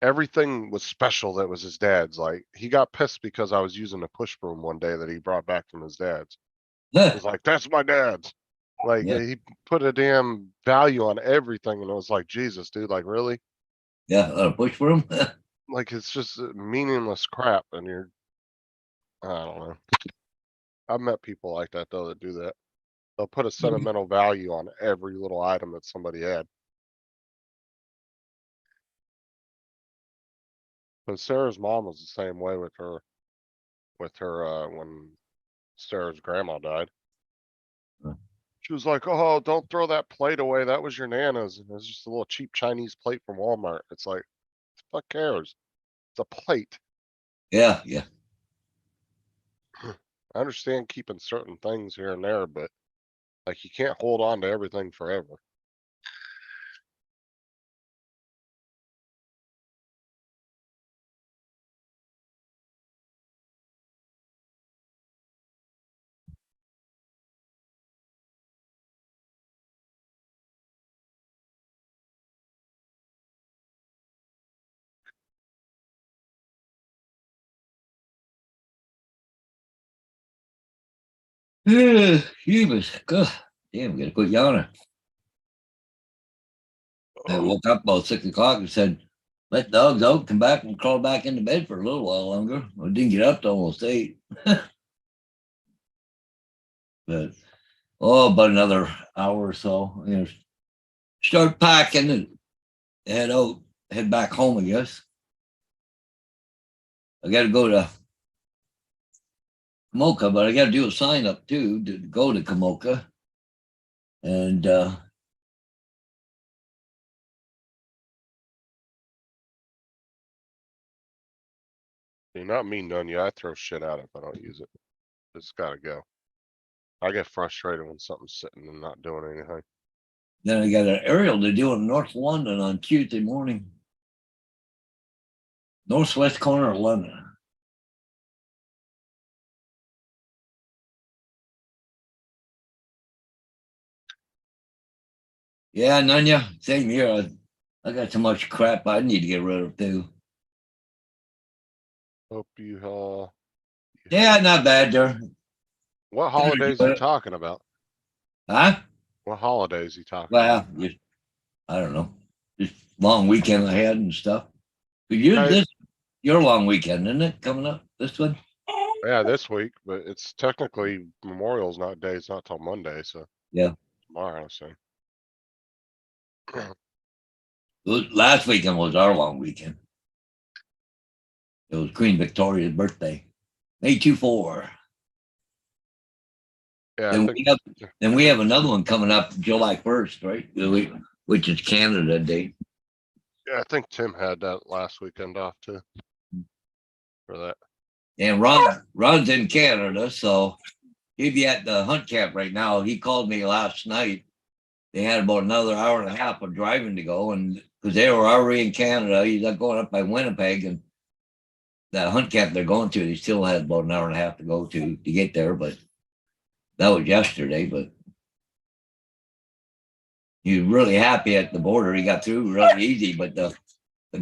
everything was special that was his dad's. Like he got pissed because I was using a push broom one day that he brought back from his dad's. It was like, that's my dad's. Like Yeah. he put a damn value on everything, and it was like, Jesus, dude, like really? Yeah, push for him. Like it's just meaningless crap, and I don't know. I've met people like that though that do that. They'll put a sentimental value on every little item that somebody had. But Sarah's mom was the same way with her when Sarah's grandma died. Huh. She was like, "Oh, don't throw that plate away. That was your Nana's. And it's just a little cheap Chinese plate from Walmart." It's like, fuck cares? It's a plate. Yeah, yeah. I understand keeping certain things here and there, but like you can't hold on to everything forever. He was good. Damn, get a quick yawner. I woke up about 6 o'clock and said, let dogs out, come back and crawl back into bed for a little while longer. I didn't get up till almost 8. But about another hour or so, start packing and head back home, I guess. I gotta go to Kamoka, but I gotta do a sign up too to go to Kamoka. And You're not mean none you. I throw shit out if I don't use it. It's gotta go. I get frustrated when something's sitting and not doing anything. then I got an aerial to do in North London on Tuesday morning. Northwest corner of London. Yeah, Nanya, same here. I got too much crap I need to get rid of too. Hope you, Yeah, not bad there. what holidays but- you talking about? Huh? What holidays you talking about? Well, I don't know. Just long weekend ahead and stuff. But you Right. this your long weekend, isn't it? Coming up this one? Yeah, this week, but it's technically Memorial's not day, it's not till Monday, so. Yeah. Tomorrow, so. Last weekend was our long weekend. It was Queen Victoria's birthday. May 24. Yeah, I Then think, we have another one coming up July 1st, right? Which is Canada Day. yeah, I think Tim had that last weekend off too. For that. And Ron's in Canada, so he'd be at the hunt camp right now. He called me last night. They had about another hour and a half of driving to go, and because they were already in Canada, he's like going up by Winnipeg, and that hunt camp they're going to, he still has about an hour and a half to go to get there. But that was yesterday. But he was really happy at the border. He got through really easy. But the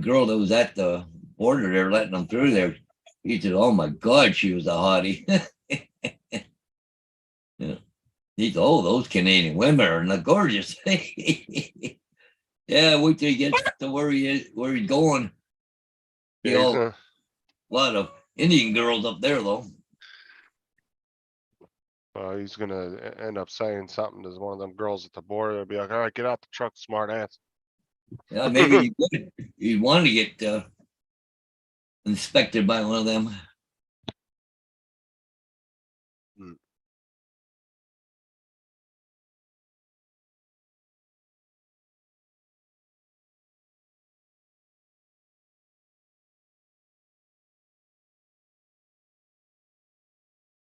girl that was at the border, they're letting him through there. He said, "Oh my God, she was a hottie." Yeah. He said, "Oh, those Canadian women are gorgeous." Yeah, wait till he gets to where he's going. Yeah, he's A lot of Indian girls up there, though. he's gonna end up saying something to one of them girls at the border. They'll be like, all right, get out the truck, smart ass. Yeah, maybe he wanted to get inspected by one of them.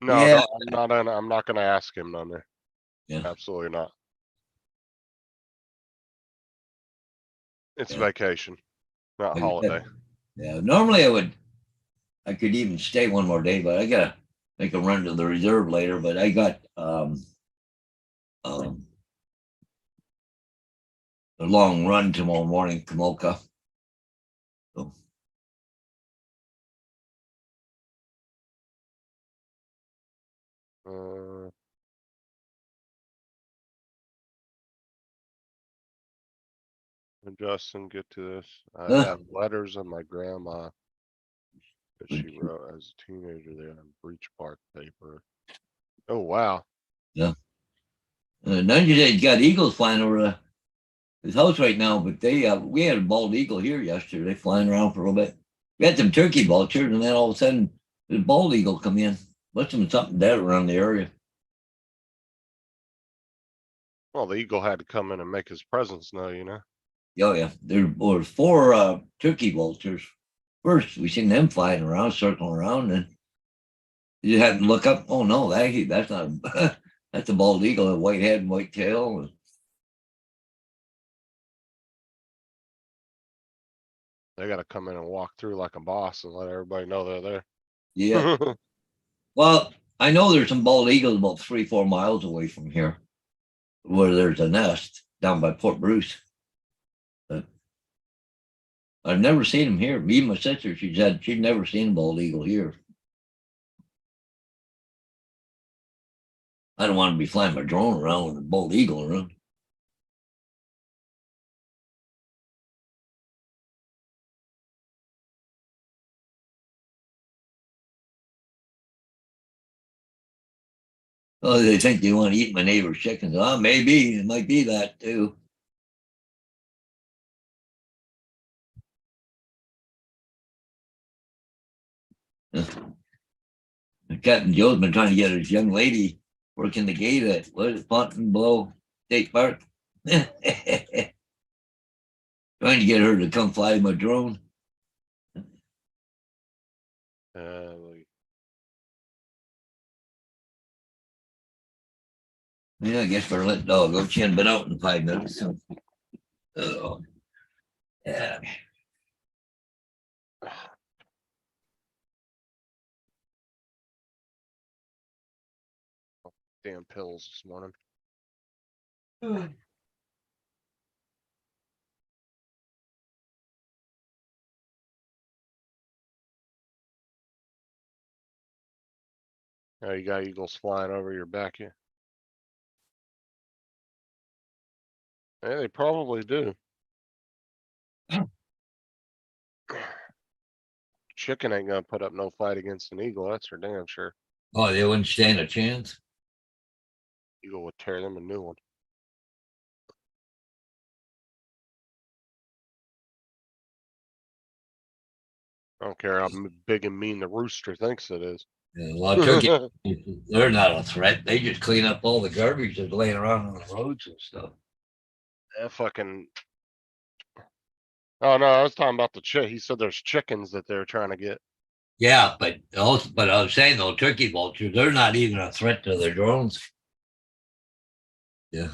No, Yeah. I'm not gonna ask him none there. Yeah. Absolutely not. It's Yeah. vacation, not Like I said, holiday. Yeah, normally I could even stay one more day, but I gotta make a run to the reserve later. But I got a long run tomorrow morning, Kamoka. So, When Justin get to this, I Huh. have letters of my grandma that she wrote as a teenager there on Breach Park paper. Oh, wow. none of you got eagles flying over his house right now, but we had a bald eagle here yesterday flying around for a little bit. We had some turkey vultures, and then all of a sudden the bald eagle come in. Must have been something dead around the area. Well, the eagle had to come in and make his presence known, you know? Oh yeah, there were 4 turkey vultures. First, we seen them flying around, circling around, and you had to look up. Oh no, that's not. That's a bald eagle, a white head and white tail. They gotta come in and walk through like a boss and let everybody know they're there. Yeah. Well, I know there's some bald eagles about 3-4 miles away from here, where there's a nest down by Port Bruce. But I've never seen them here. Me and my sister, she said she'd never seen a bald eagle here. I don't want to be flying my drone around with a bald eagle around. Oh, they think they want to eat my neighbor's chickens. Oh, maybe it might be that too. Captain Joe's been trying to get his young lady working the gate at what is it, Fontainebleau State Park. Trying to get her to come fly my drone. Like, Yeah, I guess we're letting dog go. She hadn't been out in 5 minutes. So. Oh. Yeah. damn pills this morning. Oh, you got eagles flying over your back here. Yeah, they probably do. Chicken ain't gonna put up no fight against an eagle, that's for damn sure. Oh, they wouldn't stand a chance. Eagle would tear them a new one. I don't care how big and mean the rooster thinks it is. Yeah, well, turkey, they're not a threat. They just clean up all the garbage that's laying around on the roads and stuff. That fucking. Oh no, I was talking about the chick. He said there's chickens that they're trying to get. Yeah, but also, but I was saying though, turkey vultures, they're not even a threat to their drones. Yeah.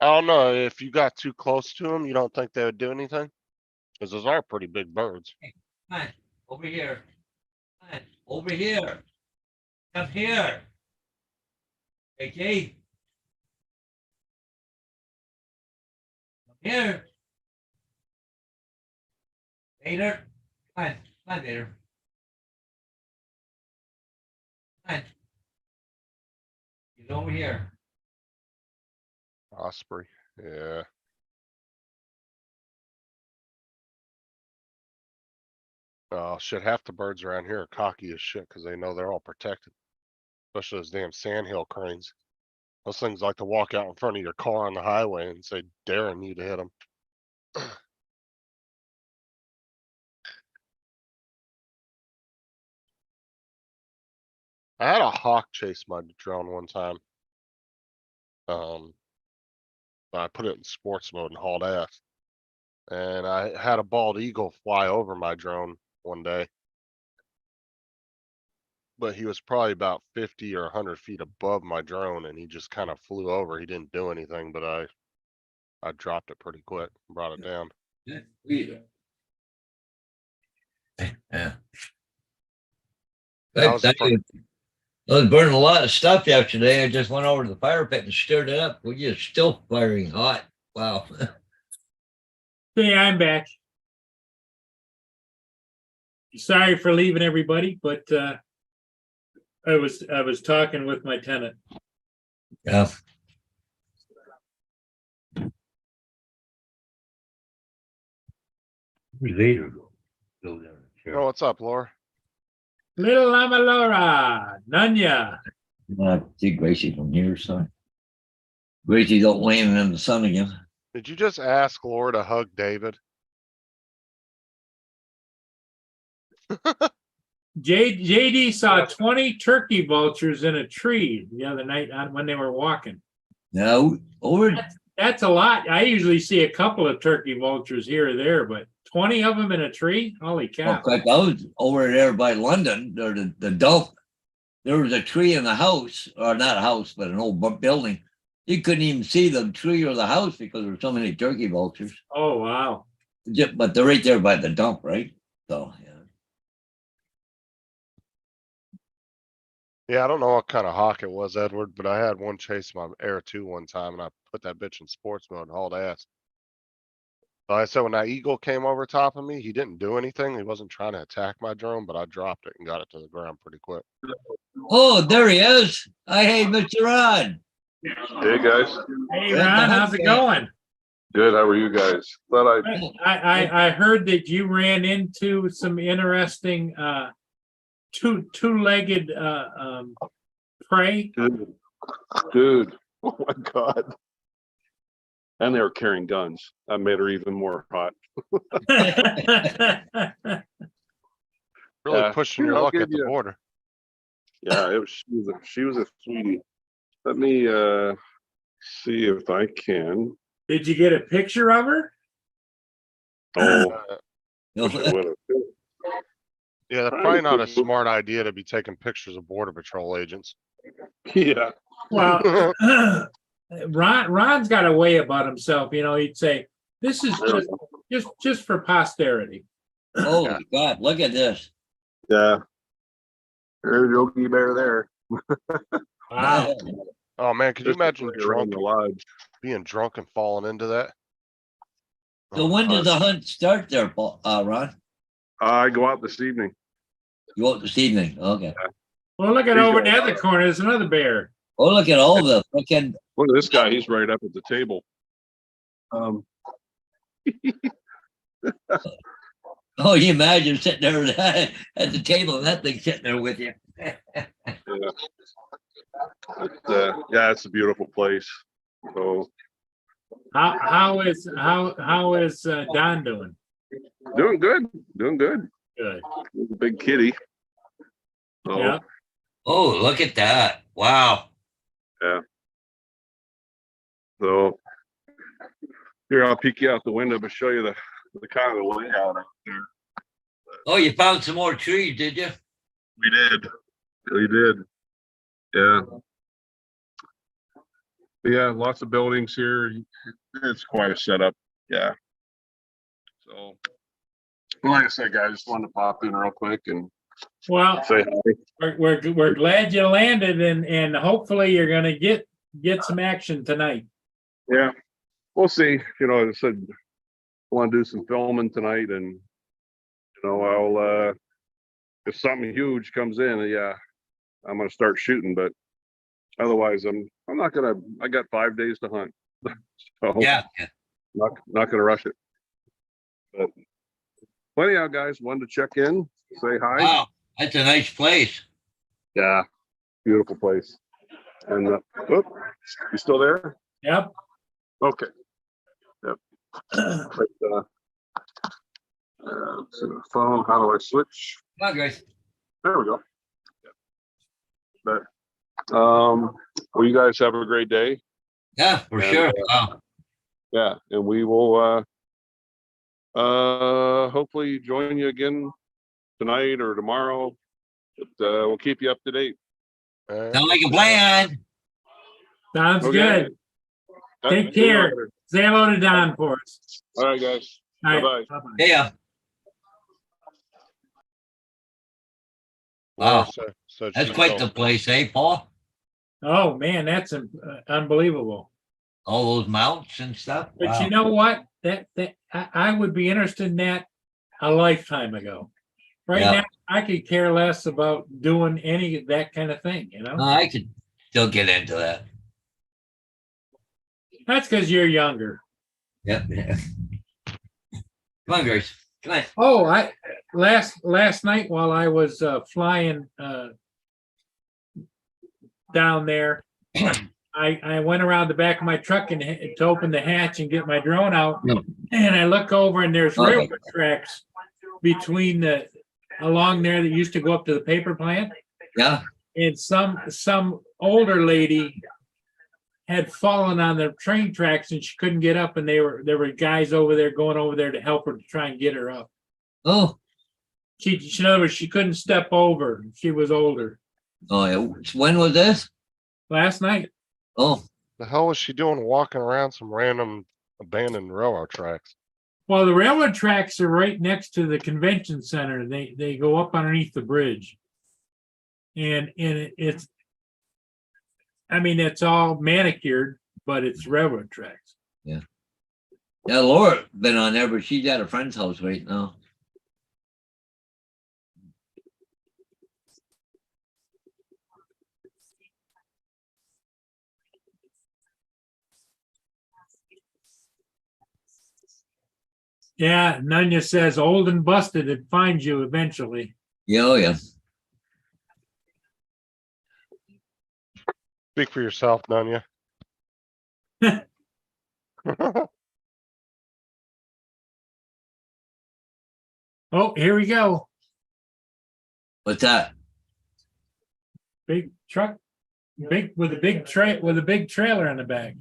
I don't know if you got too close to them, you don't think they would do anything? Cause those are pretty big birds. Come on, over here. Come on, over here. Come here. Hey, Jay. Come here. Vader. Come on, Vader. Come on. Get over here. Osprey, yeah. Oh shit, half the birds around here are cocky as shit because they know they're all protected. Especially those damn sandhill cranes. Those things like to walk out in front of your car on the highway and say, daring you to hit them. I had a hawk chase my drone one time. I put it in sports mode and hauled ass. And I had a bald eagle fly over my drone one day. But he was probably about 50 or 100 feet above my drone and he just kind of flew over. He didn't do anything, but I dropped it pretty quick, brought it down. Yeah. Yeah. That was the I was burning a lot of stuff yesterday. I just went over to the fire pit and stirred it up. We're just still firing hot. Wow. Hey, I'm back. Sorry for leaving everybody, but I was talking with my tenant. Yeah. Later go there. Oh, what's up, Laura? Little Lama Laura, Nanya. I see Gracie from here, so Gracie don't land in the sun again. Did you just ask Laura to hug David? JD saw 20 turkey vultures in a tree the other night when they were walking. No, over That's a lot. I usually see a couple of turkey vultures here or there, but 20 of them in a tree? Holy cow. I was over there by London, or the dump. There was a tree in the house, or not a house, but an old building. You couldn't even see the tree or the house because there were so many turkey vultures. Oh, wow. But they're right there by the dump, right? So, yeah. Yeah, I don't know what kind of hawk it was, Edward, but I had one chase my Air 2 one time and I put that bitch in sports mode and hauled ass. Like I said, when that eagle came over top of me, he didn't do anything. He wasn't trying to attack my drone, but I dropped it and got it to the ground pretty quick. Oh, there he is. Hey, Mr. Ron. Hey, guys. Hey, Ron, how's it going? Good. How are you guys? Thought I'd I heard that you ran into some interesting two-legged prey. dude. Oh my God. And they were carrying guns. That made her even more hot. Really Yeah. pushing your I'll luck give at the you- border. Yeah, she was a sweetie. Let me see if I can. Did you get a picture of her? Oh, Uh, wish I would have. Yeah, that's probably not a smart idea to be taking pictures of border patrol agents. Yeah. Well, Ron's got a way about himself. You know, he'd say, "This is just for posterity." Holy God, look at this. Yeah. There's Yogi Bear there. Wow. Oh man, could you Just imagine around drunk, the lodge. being drunk and falling into that? So Oh, when does the God. hunt start there, Ron? I go out this evening. You go out this evening, okay. Well, look at He's over in the got- other corner. There's another bear. Oh, look at all the freaking, Look at this guy. He's right up at the table. oh, you imagine sitting there at the table and that thing sitting there with you. Yeah. Yeah, it's a beautiful place. So How is Don doing? doing good. Doing good. Good. He's a big kitty. So, Yeah. Oh, look at that. Wow. So here, I'll peek you out the window to show you the kind of the layout out there. Oh, you found some more trees, did you? We did. We did. Yeah. But yeah, lots of buildings here. It's quite a setup. Yeah. So, well, like I said, guys, just wanted to pop in real quick and Well, say hi. we're glad you landed, and hopefully you're gonna get some action tonight. Yeah, we'll see. You know, as I said, I want to do some filming tonight, and you know, I'll if something huge comes in, yeah, I'm gonna start shooting. But otherwise, I'm not gonna. I got 5 days to hunt, so Yeah. not gonna rush it. But anyhow, guys, wanted to check in, say hi. Wow, that's a nice place. Yeah, beautiful place. And oh, you still there? Yep. Okay. Yep. But, let's see the phone. How do I switch? Come on, Grace. There we go. But well, you guys have a great day. Yeah, for And, sure. Wow. Yeah, and we will hopefully join you again tonight or tomorrow. But we'll keep you up to date. All right. Sound like a plan. Sounds Okay. good. Take See you care. later. Say hello to Don for us. All right, guys. All right. Bye-bye. Bye-bye. Yeah. Laura Wow. said That's she'd quite go. the place, eh, Paul? Oh man, that's unbelievable. All those mounts and stuff. But Wow. you know what? I would be interested in that a lifetime ago. Right Yeah. now, I could care less about doing any of that kind of thing. You know, I could still get into that. that's because you're younger. Yep. Come on, Grace. Come on. Oh, I last night while I was flying down there, I went around the back of my truck and to open the hatch and get my drone out, Yeah. and I look over and there's Okay. railroad tracks between along there that used to go up to the paper plant, Yeah. and some older lady had fallen on the train tracks and she couldn't get up, and there were guys over there going over there to help her to try and get her up. Oh. She in other words, she couldn't step over. She was older. Oh, yeah. When was this? Last night. Oh, The hell was she doing walking around some random abandoned railroad tracks? Well, the railroad tracks are right next to the convention center. They go up underneath the bridge. And it's, I mean, it's all manicured, but it's railroad tracks. yeah, Laura been on there, but she's at a friend's house right now. Yeah, Nunya says old and busted, it finds you eventually. Yeah, oh, yeah. Speak for yourself, Nunya. Oh, here we go. What's that? Big truck, big with a big tray with a big trailer in the back.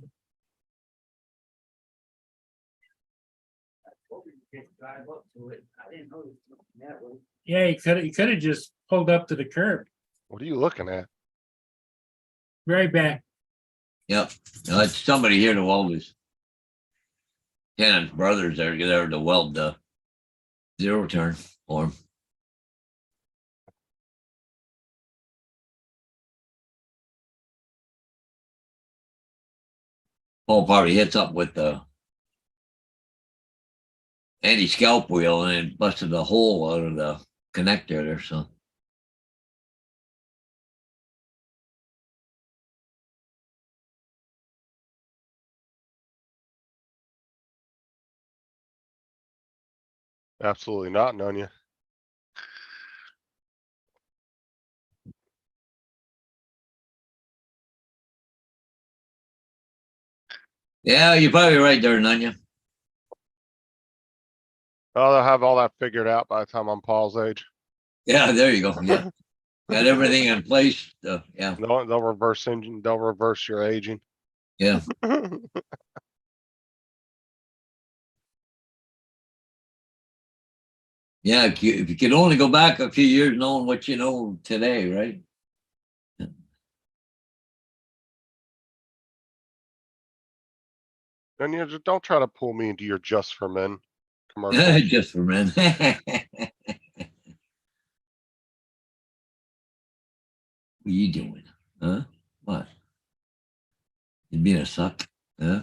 Yeah, he could have just pulled up to the curb. What are you looking at? Right back. Yep. No, it's somebody here to weld this. Tennant's brothers there to weld the zero turn for him. Paul probably hits up with the anti-scalp wheel and it busted a hole out of the connector there, so. Absolutely not, Nunya. Yeah, you're probably right there, Nunya. Oh, they'll have all that figured out by the time I'm Paul's age. Yeah, there you go. Yeah. Got everything in place. Yeah, They'll reverse engine. They'll reverse your aging. yeah. Yeah, if you could only go back a few years knowing what you know today, right? And you just don't try to pull me into your Just for Men commercial. Just for men. What are you doing? Huh? What? You being a suck? Huh?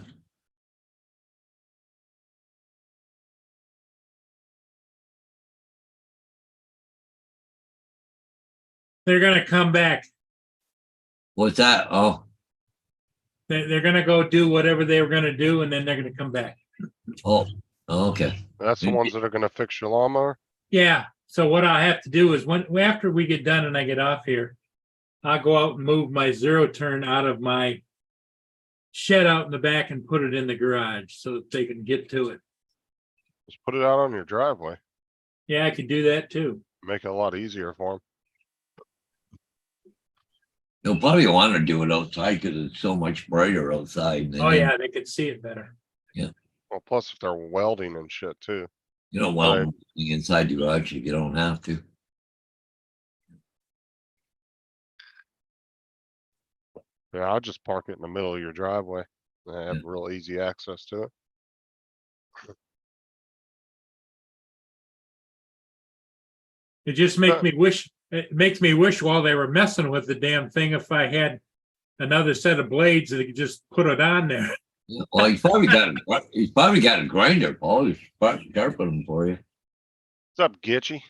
They're gonna come back. What's that? Oh, They're gonna go do whatever they were gonna do, and then they're gonna come back. oh, okay. That's the ones that are gonna fix your lawnmower. Yeah. So what I have to do is when after we get done and I get off here, I'll go out and move my zero turn out of my shed out in the back and put it in the garage so that they can get to it. Just put it out on your driveway. Yeah, I could do that too. Make it a lot easier for them. You'll probably want to do it outside because it's so much brighter outside. And Oh then, yeah, they could see it better. Well, plus if they're welding and shit too. you know, well, inside the garage, you don't have to. Yeah, I'll just park it in the middle of your driveway. I have real easy access to it. It just makes me wish. It makes me wish while they were messing with the damn thing, if I had another set of blades that could just put it on there. Yeah, well, he's probably got a grinder, Paul. He's probably sharpening for you. What's up, Gitchy?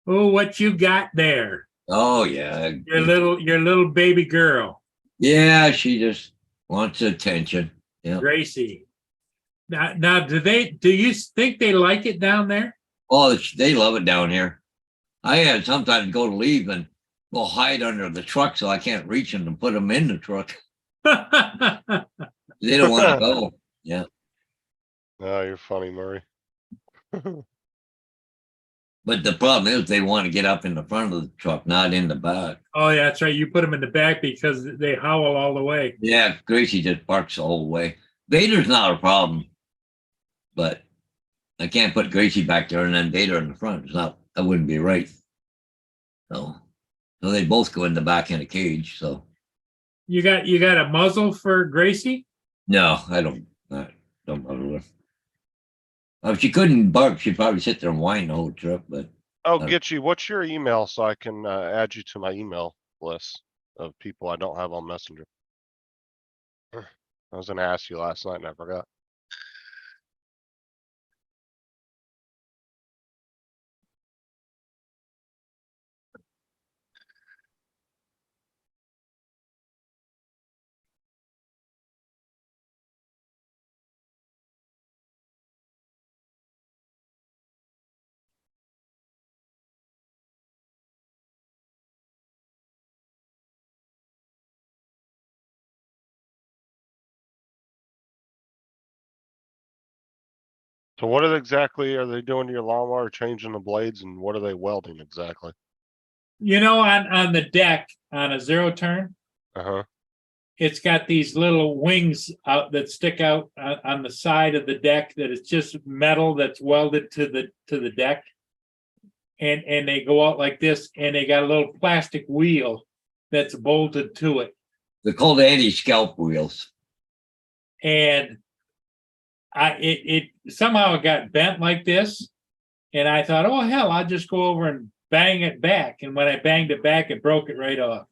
Oh, what you got there? Oh yeah, Your little baby girl, yeah. She just wants attention. Yeah. Gracie. Now, do you think they like it down there? Oh, they love it down here. I had sometimes go to leave and go hide under the truck so I can't reach them and put them in the truck. They don't want to go. Yeah. Oh, you're funny, Murray. But the problem is they want to get up in the front of the truck, not in the back. Oh, yeah, that's right. You put them in the back because they howl all the way. Yeah, Gracie just barks the whole way. Vader's not a problem, but I can't put Gracie back there and then Vader in the front. It's not, that wouldn't be right. So they both go in the back in a cage. So You got a muzzle for Gracie? no, I don't bother her. If she couldn't bark, she'd probably sit there and whine the whole trip. But Oh, Gitchy, what's your email so I can add you to my email list of people I don't have on Messenger? I was gonna ask you last night and I forgot. So what exactly are they doing to your lawnmower, changing the blades, and what are they welding exactly? You know, on the deck, on a zero turn, Uh-huh. it's got these little wings out that stick out on the side of the deck that is just metal that's welded to the deck. And they go out like this, and they got a little plastic wheel that's bolted to it. They're called anti-scalp wheels. And it somehow got bent like this. And I thought, oh hell, I'll just go over and bang it back. And when I banged it back, it broke it right off.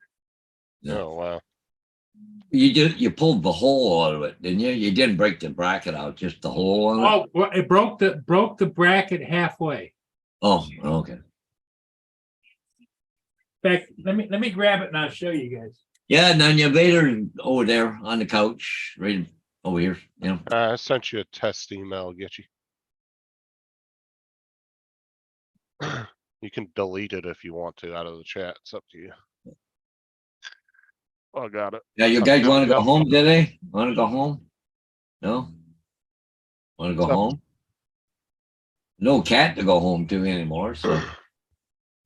Yeah. Oh, wow. You pulled the hole out of it, didn't you? You didn't break the bracket out, just the hole on it. Oh, well, it broke the bracket halfway. Oh, okay. In fact, let me grab it and I'll show you guys. Yeah, and then your Vader over there on the couch, right over here. Yeah. I sent you a test email, get you. You can delete it if you want to out of the chat. It's up to you. Oh, I got it. Yeah, you Yep, guys yep, want to go yep. home today? Want to go home? No? Want to go What's up? home? No cat to go home to anymore, so.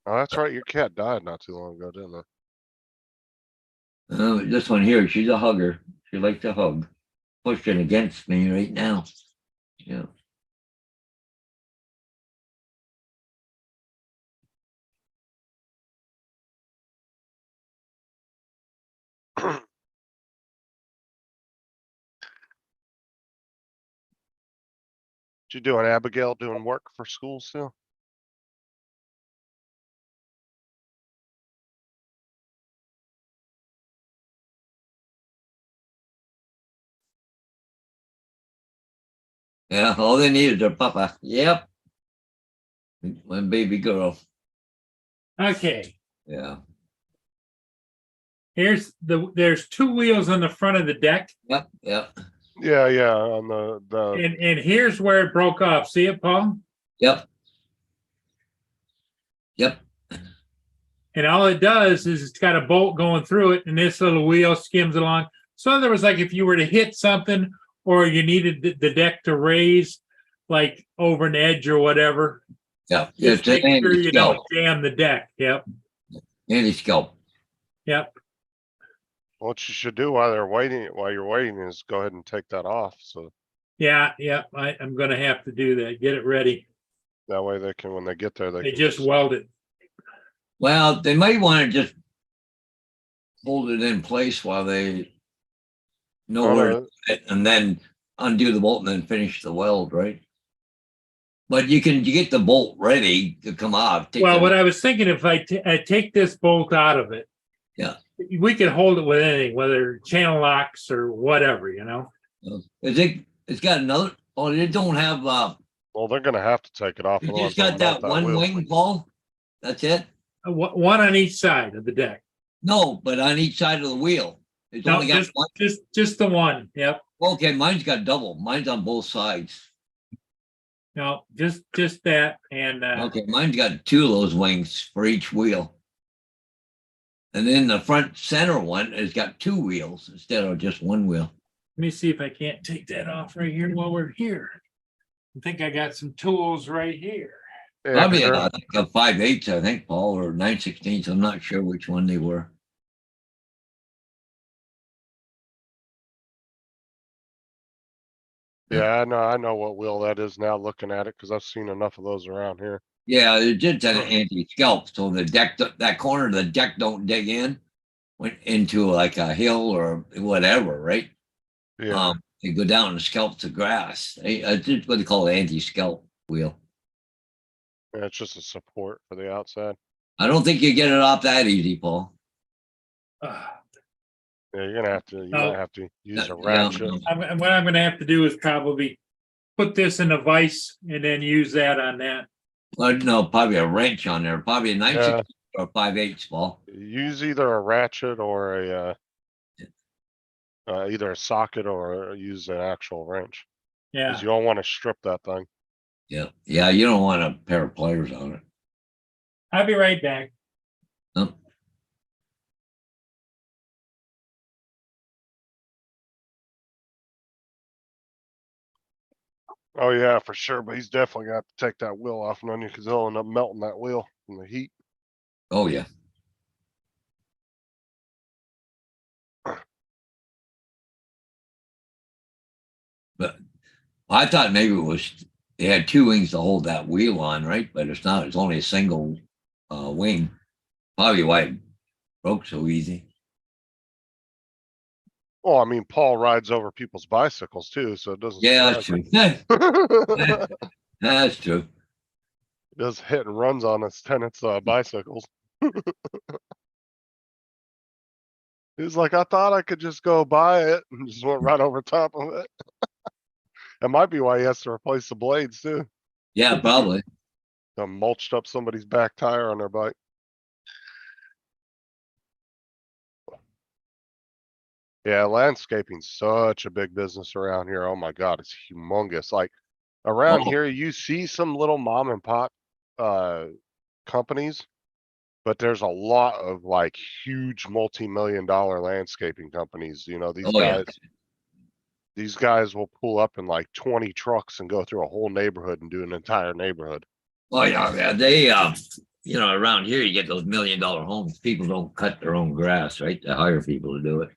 Oh, that's right. Your cat died not too long ago, didn't it? This one here, she's a hugger. She likes to hug. Pushing against me right now. Yeah. You doing Abigail doing work for school still? Yeah, all they need is their papa. Yep. My baby girl. Okay, Yeah. there's two wheels on the front of the deck, Yep. Yep. Yeah, yeah, on the and here's where it broke off. See it, Paul? Yep. Yep. And all it does is it's got a bolt going through it, and this little wheel skims along. So in other words, like if you were to hit something or you needed the deck to raise, like over an edge or whatever, Yep. just It's an make sure you don't anti-scalp. jam the deck. Yep, Anti-scalp. yep. what you should do while you're waiting is go ahead and take that off. So Yeah, yeah, I'm gonna have to do that. Get it ready. that way they can, when they get there, they They can just weld it. Well, they might want to just hold it in place while they know where to put it, and then undo the bolt and then finish the weld, right? But you get the bolt ready to come off. Take Well, the- what I was thinking, if I take this bolt out of it, Yeah. we could hold it with anything, whether channel locks or whatever, you know. It's got another. Oh, they don't have. Well, they're gonna have to take it off. You otherwise just they'll got melt that one wheel. wing, Paul. That's it. One on each side of the deck. No, but on each side of the wheel. It's No, only got one. just the one. Yep. Okay, mine's got double. Mine's on both sides. No, just that. And Okay, mine's got two of those wings for each wheel. And then the front center one has got two wheels instead of just one wheel. let me see if I can't take that off right here while we're here. I think I got some tools right here. Yeah, Probably they're- like a 5/8, I think, Paul, or 9/16. I'm not sure which one they were. yeah, I know what wheel that is now looking at it because I've seen enough of those around here. Yeah, it did an anti-scalp, so the deck, that corner of the deck don't dig in, went into like a hill or whatever, right? Yeah, They go down and scalp the grass. It's what they call an anti-scalp wheel. yeah, it's just a support for the outside. I don't think you get it off that easy, Paul. Yeah, you're gonna have to, you No. might have to use a Yeah, ratchet. What I'm gonna have to do is probably put this in a vise and then use that on that. no, probably a wrench on there, probably a 9/16 Yeah. or 5/8, Paul. Use either a ratchet or either a socket or use an actual wrench. Yeah. Because you don't want to strip that thing. Yeah, yeah, you don't want a pair of pliers on it. I'll be right back. No. Oh yeah, for sure. But he's definitely got to take that wheel off and onion because he'll end up melting that wheel from the heat. Oh, yeah. But I thought maybe it was, they had two wings to hold that wheel on, right? But it's not, it's only a single wing. Probably why it broke so easy. Well, I mean, Paul rides over people's bicycles too, so it doesn't. Yeah, that's true. surprise me. That's true. Does hit and runs on his tenants' bicycles. He was like, I thought I could just go buy it and just went right over top of it. That might be why he has to replace the blades too. Yeah, probably. Mulched up somebody's back tire on their bike. Yeah, landscaping's such a big business around here. Oh my God, it's humongous. Like around Oh. here, you see some little mom and pop companies, but there's a lot of like huge multi-million-dollar landscaping companies. You know, Oh, yeah. these guys will pull up in like 20 trucks and go through a whole neighborhood and do an entire neighborhood. Oh, yeah. They, you know, around here, you get those $1 million homes. People don't cut their own grass, right? They hire people to do it.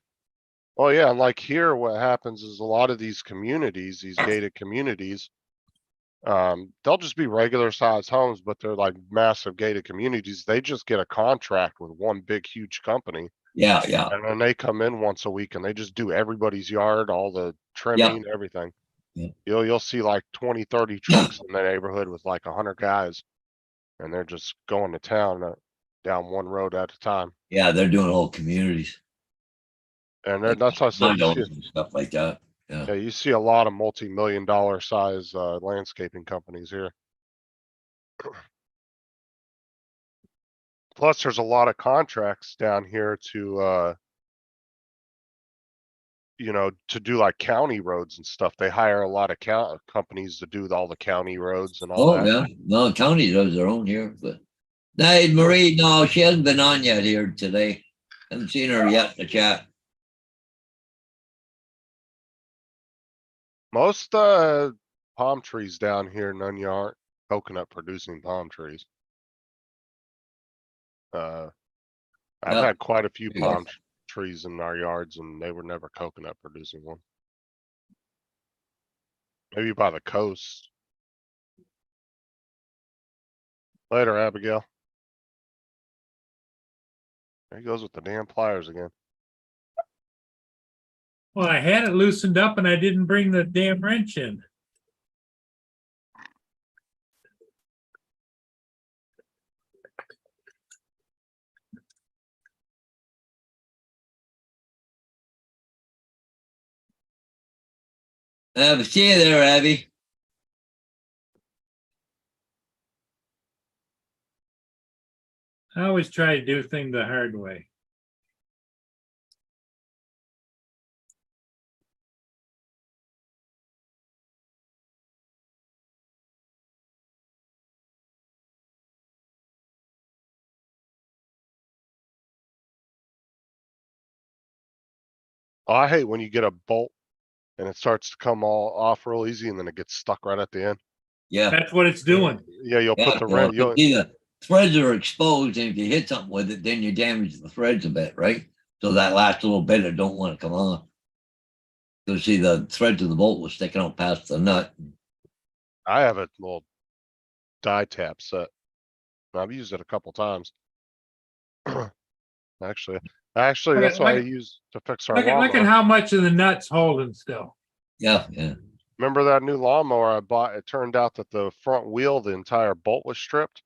Oh yeah, and like here, what happens is a lot of these communities, these gated communities, they'll just be regular sized homes, but they're like massive gated communities. They just get a contract with one big, huge company. Yeah, yeah. And then they come in once a week and they just do everybody's yard, all the trimming, everything. Yeah. You'll see like 20, 30 trucks in the neighborhood with like 100 guys. And they're just going to town down one road at a time. Yeah, they're doing whole communities. And Like that's why I said you condos see, and stuff like that. Yeah. yeah, you see a lot of multi-million-dollar size landscaping companies here. Plus, there's a lot of contracts down here to you know, to do like county roads and stuff. They hire a lot of companies to do all the county roads and all Oh, that. yeah. No, the county does their own here, but hey, Marie, no, she hasn't been on yet here today. Haven't seen her yet in the chat. Most palm trees down here, none you aren't coconut producing palm trees. I've Yeah. had quite a few There you go. palm trees in our yards and they were never coconut producing one. Maybe by the coast. Later, Abigail. There he goes with the damn pliers again. Well, I had it loosened up and I didn't bring the damn wrench in. See you there, Abby. I always try to do things the hard way. Oh, I hate when you get a bolt and it starts to come all off real easy and then it gets stuck right at the end. Yeah. That's what it's doing. Yeah, you'll Yeah, put the well, wrench. You'll, the threads are exposed, and if you hit something with it, then you damage the threads a bit, right? So that last little bit, it don't want to come off. You'll see the threads of the bolt was sticking out past the nut. I have a little die tap set. I've used it a couple times. Actually, Look that's at- what I look at- use to fix our Look at lawnmower. how much of the nut's holding still. Yeah, yeah. Remember that new lawnmower I bought? It turned out that the front wheel, the entire bolt was stripped.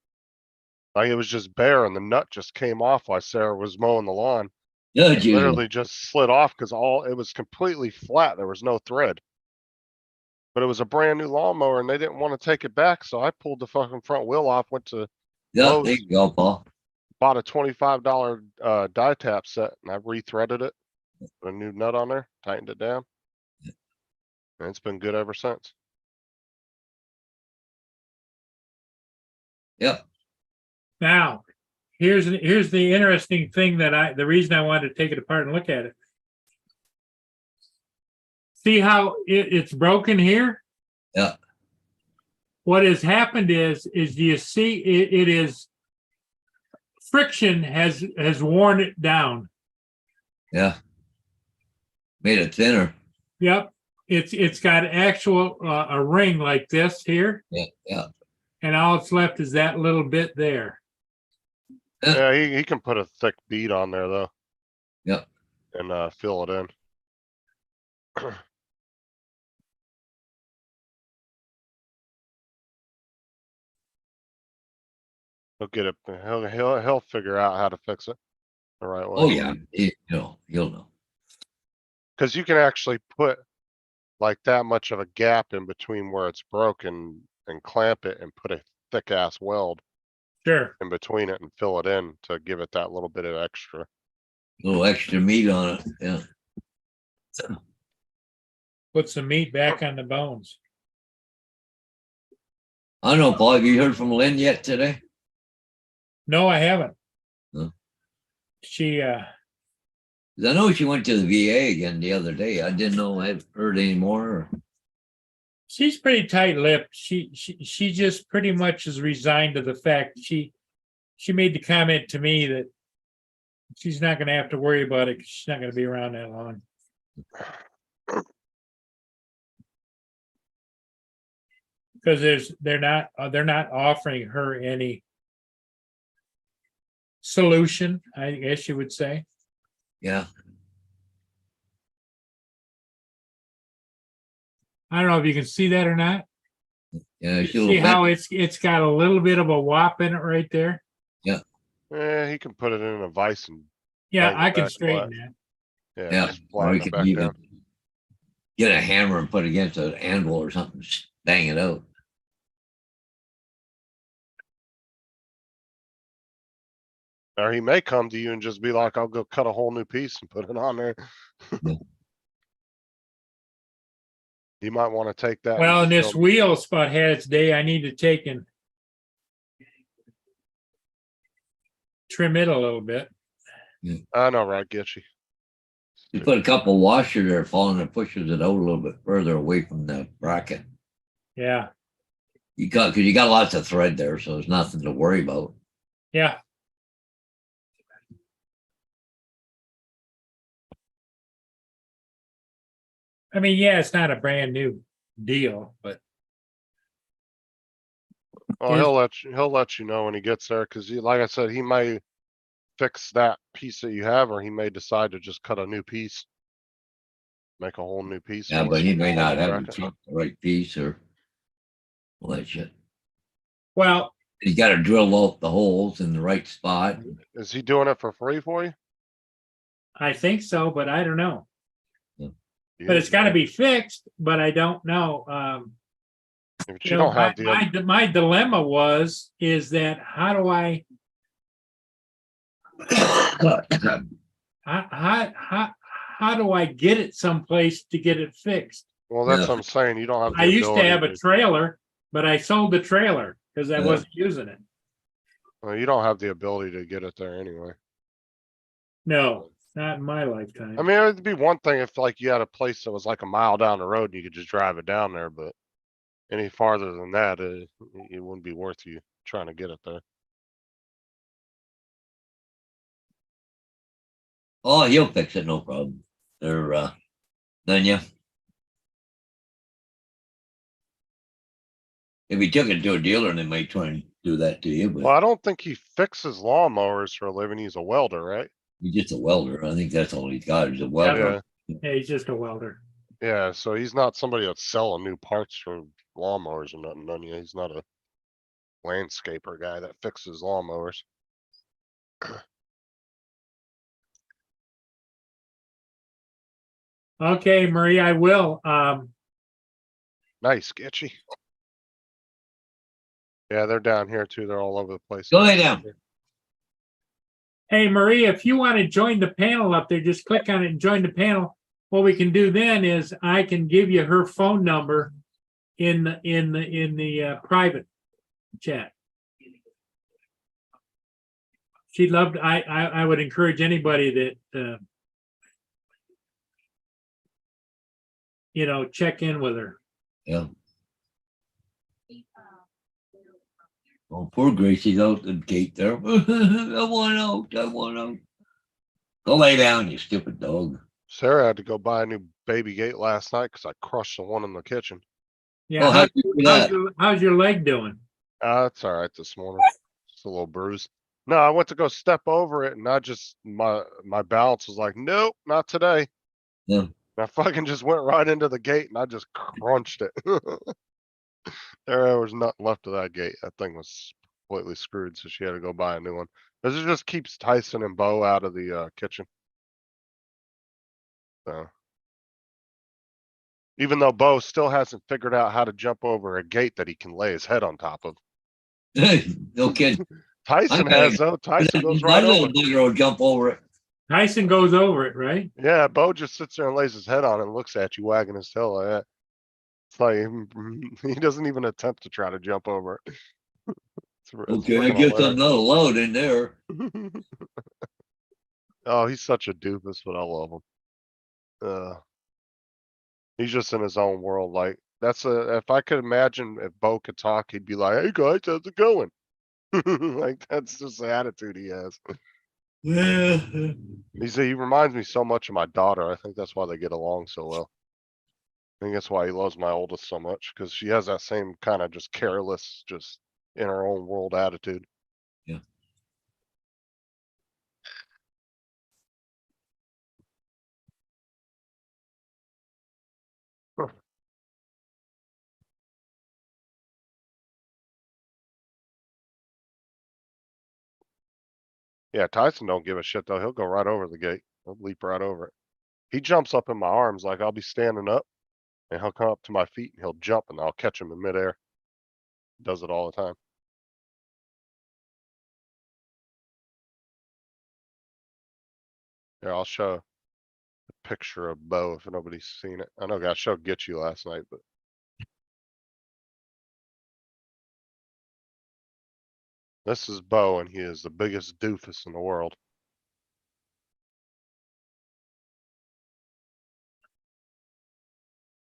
Like it was just bare and the nut just came off while Sarah was mowing the lawn. Yeah, It literally just slid off because it was completely flat. There was no thread. But it was a brand new lawnmower and they didn't want to take it back. So I pulled the fucking front wheel off, went to yeah, there you go, Paul. bought a $25 die tap set and I rethreaded it. Put a new nut on there, tightened it down. And it's been good ever since. Yep. Now, here's the interesting thing that the reason I wanted to take it apart and look at it. See how it's broken here? Yeah. what has happened is do you see, it is friction has worn it down. Yeah. Made it thinner. Yep. It's got actual, a ring like this here, Yeah, yeah. and all it's left is that little bit there. Yeah, he can put a thick bead on there though. Yep. And fill it in. He'll get it, he'll figure out how to fix it the right way. Oh, yeah, you'll know. Cause you can actually put like that much of a gap in between where it's broken and clamp it and put a thick ass weld Sure. in between it and fill it in to give it that little bit of extra. Little extra meat on it, yeah. Put some meat back on the bones. I don't know, Paul, have you heard from Lynn yet today? No, I haven't. No. She, 'Cause I know she went to the VA again the other day. I didn't know I've heard any more. she's pretty tight-lipped. She just pretty much is resigned to the fact she made the comment to me that she's not gonna have to worry about it, 'cause she's not gonna be around that long. Because they're not offering her any solution, I guess you would say. Yeah, I don't know if you can see that or not. yeah. She See how it's got a little bit of a wop in it right there? Eh, he can put it in a vise and, Yeah, Bang it I can back straighten flat. that. Yeah, just or flatten you it could back even down. get a hammer and put it against an anvil or something, just bang it out. Or he may come to you and just be like, I'll go cut a whole new piece and put it on there. Yeah. You might wanna take that. Well, and this still- wheel spot had its day. I need to take and trim it a little bit. I know, right, get you. You put a couple washers there, falling and pushes it out a little bit further away from the bracket. Yeah, Cause you got lots of thread there, so there's nothing to worry about. yeah. I mean, yeah, it's not a brand new deal, but Oh, Is- he'll let you know when he gets there, cause like I said, he may fix that piece that you have, or he may decide to just cut a new piece. Make a whole new piece. Yeah, for but you. he may not have Bracket. the right piece or all that shit. well, You gotta drill out the holes in the right spot. Is he doing it for free for you? I think so, but I don't know. He But is, it's gotta man. be fixed, but I don't know. But You you know, don't have the, my dilemma is that how do I, how do I get it someplace to get it fixed? well, that's Yeah. what I'm saying. You don't have the I used to ability have a trailer, but I sold the trailer because I Yeah. wasn't using it. well, you don't have the ability to get it there anyway. No, not in my lifetime. I mean, it'd be one thing if like you had a place that was like a mile down the road and you could just drive it down there, but any farther than that, it wouldn't be worth you trying to get it there. Oh, he'll fix it, no problem. They're then yeah. If he took it to a dealer, they might try and do that to you, Well, but I don't think he fixes lawnmowers for a living. He's a welder, right? he's just a welder. I think that's all he's got. He's a welder. Yeah, Yeah, he's just a welder. yeah. So he's not somebody that's selling new parts for lawnmowers or nothing. None. He's not a landscaper guy that fixes lawnmowers. Okay, Marie, I will. Nice, sketchy. Yeah, they're down here too. They're all over the place. Go lay down. Hey, Marie, if you want to join the panel up there, just click on it and join the panel. What we can do then is I can give you her phone number in the private chat. She'd love to, I would encourage anybody that, check in with her. Yeah. Oh, poor Gracie's out the gate there. I want out. I want out. Go lay down, you stupid dog. Sarah had to go buy a new baby gate last night because I crushed the one in the kitchen. Yeah, Oh, how'd you do that? how's your leg doing? It's all right this morning. Just a little bruise. No, I went to go step over it and I just, my balance was like, nope, not today. Yeah. And I fucking just went right into the gate and I just crunched it. There was nothing left of that gate. That thing was completely screwed, so she had to go buy a new one. Cause it just keeps Tyson and Bo out of the kitchen. So. Even though Bo still hasn't figured out how to jump over a gate that he can lay his head on top of. No kidding. Tyson gotta has though. Tyson goes My right little over. bugger will jump over it. Tyson goes over it, right? Yeah, Bo just sits there and lays his head on it and looks at you wagging his tail like that. It's like he doesn't even attempt to try to jump over it. It's Okay, I freaking guess I'm not allowed in there. hilarious. Oh, he's such a doofus, but I love him. He's just in his own world. Like if I could imagine if Bo could talk, he'd be like, "Hey guys, how's it going?" Like that's just the attitude he has. Yeah. He reminds me so much of my daughter. I think that's why they get along so well. I think that's why he loves my oldest so much because she has that same kind of just careless, just in her own world attitude. Yeah. Yeah, Tyson don't give a shit though. He'll go right over the gate. He'll leap right over it. He jumps up in my arms like I'll be standing up and he'll come up to my feet and he'll jump and I'll catch him in midair. Does it all the time. Here, I'll show a picture of Bo if nobody's seen it. I know I showed Get You last night, but this is Bo and he is the biggest doofus in the world.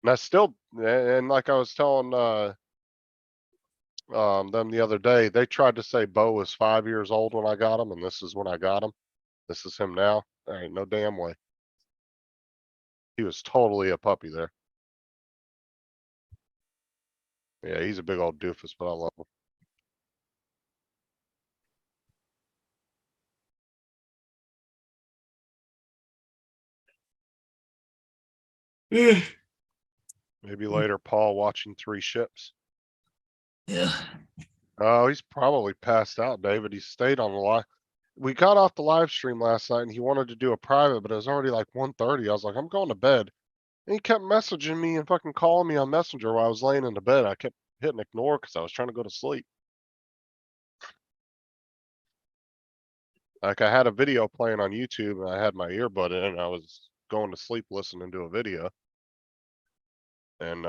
And I still, and like I was telling them the other day, they tried to say Bo was 5 years old when I got him, and this is when I got him. This is him now. There ain't no damn way. He was totally a puppy there. Yeah, he's a big old doofus, but I love him. Maybe later, Paul watching Three Ships. Yeah. Oh, he's probably passed out, David. He stayed on the live. We got off the live stream last night and he wanted to do a private, but it was already like 1:30. I was like, I'm going to bed. And he kept messaging me and fucking calling me on Messenger while I was laying in the bed. I kept hitting ignore because I was trying to go to sleep. Like I had a video playing on YouTube and I had my earbud in and I was going to sleep listening to a video. And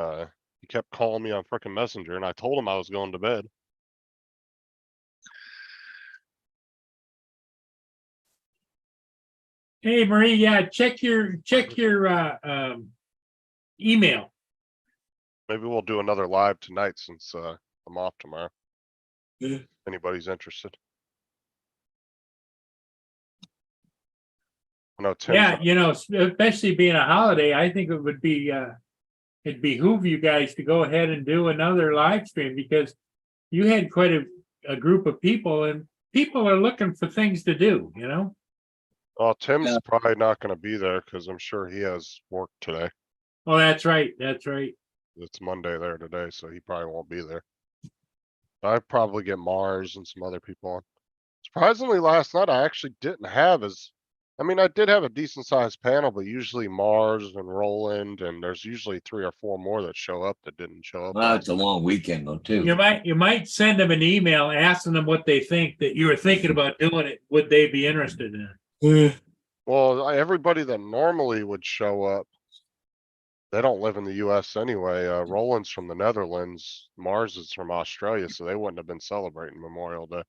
he kept calling me on frickin' Messenger and I told him I was going to bed. Hey, Marie, yeah, check your email. Maybe we'll do another live tonight since I'm off tomorrow. Yeah. If anybody's interested. I know Tim's Yeah, you know, especially being a holiday, I think it would be it'd behoove you guys to go ahead and do another live stream because you had quite a group of people and people are looking for things to do, you know? Well, Tim's Yeah. probably not going to be there because I'm sure he has work today. Oh, that's right. That's right. It's Monday there today, so he probably won't be there. I'd probably get Mars and some other people on. Surprisingly, last night I actually didn't have I mean, I did have a decent sized panel, but usually Mars and Roland, and there's usually 3 or 4 more that show up that didn't show up. Well, it's a long weekend though, too. You might send them an email asking them what they think that you were thinking about doing it. Would they be interested in it? Well, everybody that normally would show up, they don't live in the US anyway. Roland's from the Netherlands, Mars is from Australia, so they wouldn't have been celebrating Memorial Day.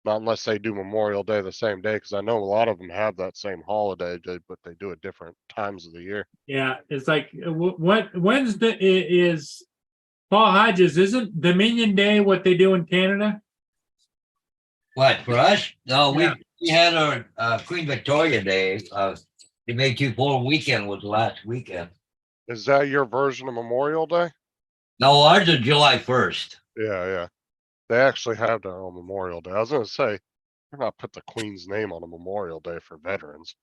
Not unless they do Memorial Day the same day, because I know a lot of them have that same holiday, but they do it different times of the year. Yeah, it's like what Wednesday is Paul Hodges, isn't Dominion Day what they do in Canada? What, for us? No, Yeah. we had our Queen Victoria Day. They made 2-4 weekend was last weekend. Is that your version of Memorial Day? No, ours is July 1st. Yeah, yeah. They actually have their own Memorial Day. I was gonna say, they're not put the Queen's name on a Memorial Day for veterans.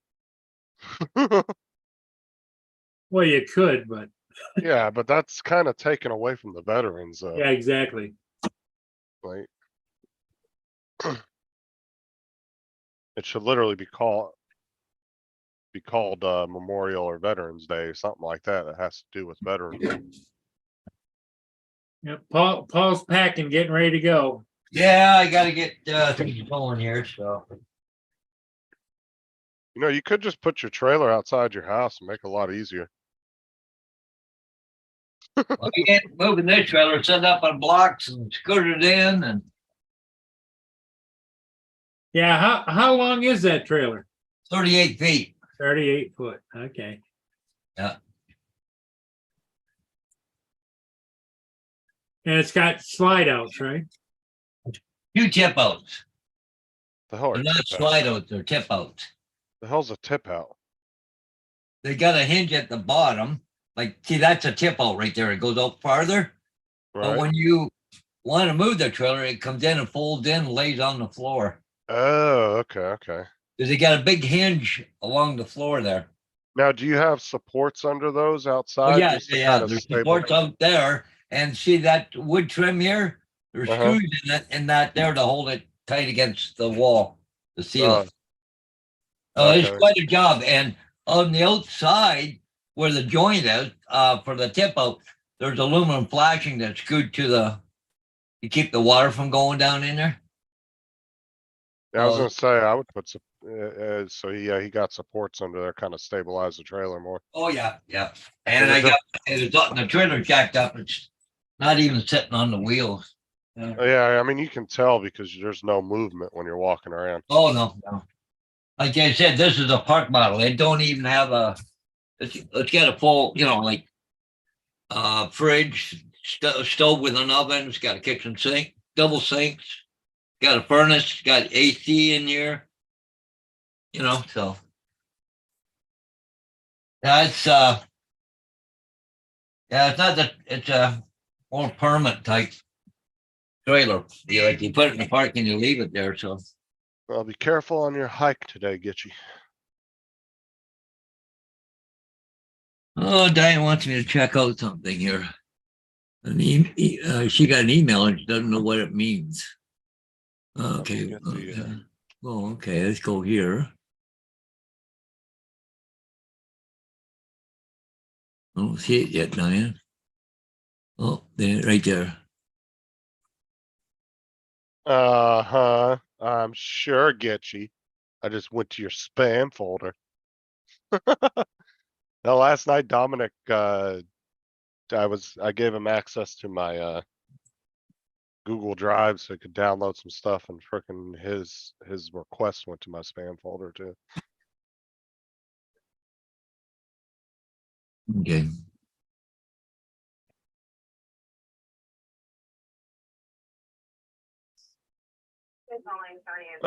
Well, you could, but Yeah, but that's kind of taken away from the veterans, yeah, exactly. like. It should literally be called Memorial or Veterans Day, something like that. That has to do with veterans. Yeah, Paul's packing, getting ready to go. Yeah, I gotta get things going here, so. You know, you could just put your trailer outside your house and make it a lot easier. Well, you get moving this trailer, set up on blocks and scooted in and Yeah, how long is that trailer? 38 feet. 38 foot, okay. Yeah. And it's got slide outs, right? 2 tip outs. The hell are They're not tip outs? slide outs, they're tip outs. The hell's a tip out? They got a hinge at the bottom. Like, see, that's a tip out right there. It goes up farther. But Right? when you want to move the trailer, it comes in and folds in and lays on the floor. Oh, okay, okay. Because they got a big hinge along the floor there. Now, do you have supports under those Oh, outside? yeah, just to yeah, kinda there's stable- supports out there. And see that wood trim here? There's Uh-huh. screws in that there to hold it tight against the wall, the ceiling. It's okay. quite a job. And on the outside where the joint is, for the tip out, there's aluminum flashing that's screwed to keep the water from going down in there. Yeah, I was Oh. gonna say, I would put some, so yeah, he got supports under there, kind of stabilize the trailer more. Oh, yeah, yeah. And And I is it- got, it's up, the trailer jacked up. It's not even sitting on the wheels. Oh, yeah, I mean, you can tell because there's no movement when you're walking around. Oh, no. Like I said, this is a park model. It don't even have it's got a full, like, fridge, stove with an oven. It's got a kitchen sink, double sinks, got a furnace, got AC in here. So. Yeah, it's not that, it's a more permanent type trailer. You put it in the park and you leave it there, so. Well, be careful on your hike today, Gitchy. Oh, Diane wants me to check out something here. She got an email and she doesn't know what it means. Okay. get the, Oh, okay, let's go here. I don't see it yet, Diane. Oh, there, right there. Uh-huh, I'm sure, Gitchy. I just went to your spam folder. Now, last night, Dominic, I gave him access to my, Google Drive so he could download some stuff and frickin' his request went to my spam folder too. Okay.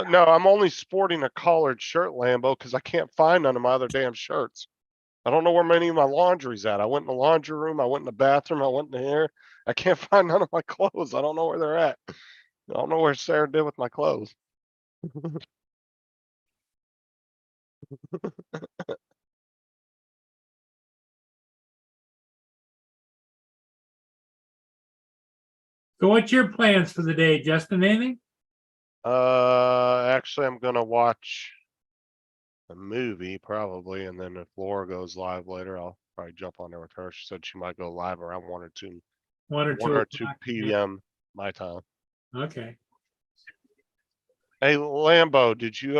No, I'm only sporting a collared shirt, Lambo, because I can't find none of my other damn shirts. I don't know where many of my laundry's at. I went in the laundry room, I went in the bathroom, I went in here. I can't find none of my clothes. I don't know where they're at. I don't know where Sarah did with my clothes. So what's your plans for the day, Justin? Anything? Actually, I'm gonna watch a movie probably, and then if Laura goes live later, I'll probably jump on there with her. She said she might go live around 1 or 2 1 or 2 o'clock? PM my time. Okay. Hey, Lambo, did you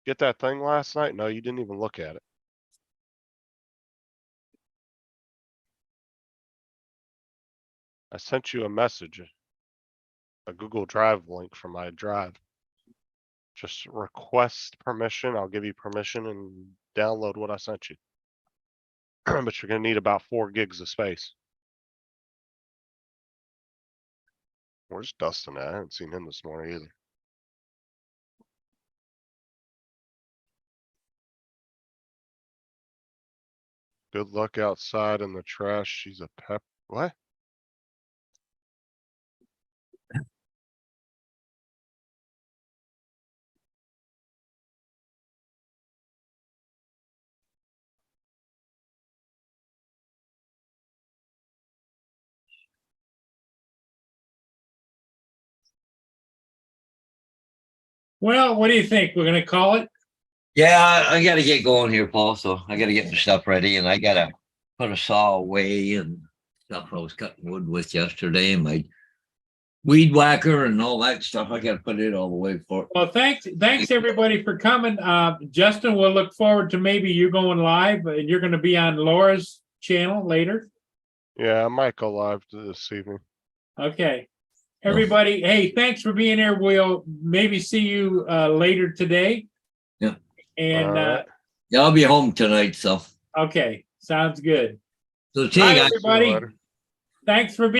get that thing last night? No, you didn't even look at it. I sent you a message, a Google Drive link from my drive. Just request permission. I'll give you permission and download what I sent you. But you're gonna need about 4 gigs of space. Where's Dustin at? I haven't seen him this morning either. Good luck outside in the trash. She's a pep. What? Well, what do you think? We're gonna call it? Yeah, I gotta get going here, Paul, so I gotta get my stuff ready and I gotta put a saw away and stuff I was cutting wood with yesterday and my weed whacker and all that stuff. I gotta put it all away for. Well, thanks everybody for coming. Justin, we'll look forward to maybe you going live and you're gonna be on Laura's channel later. Yeah, I might go live this evening. Okay. Everybody, hey, thanks for being here. We'll maybe see you later today. Yeah. And Alright. Yeah, I'll be home tonight, so. okay, sounds good. So see you Bye, guys. everybody. later. Thanks for being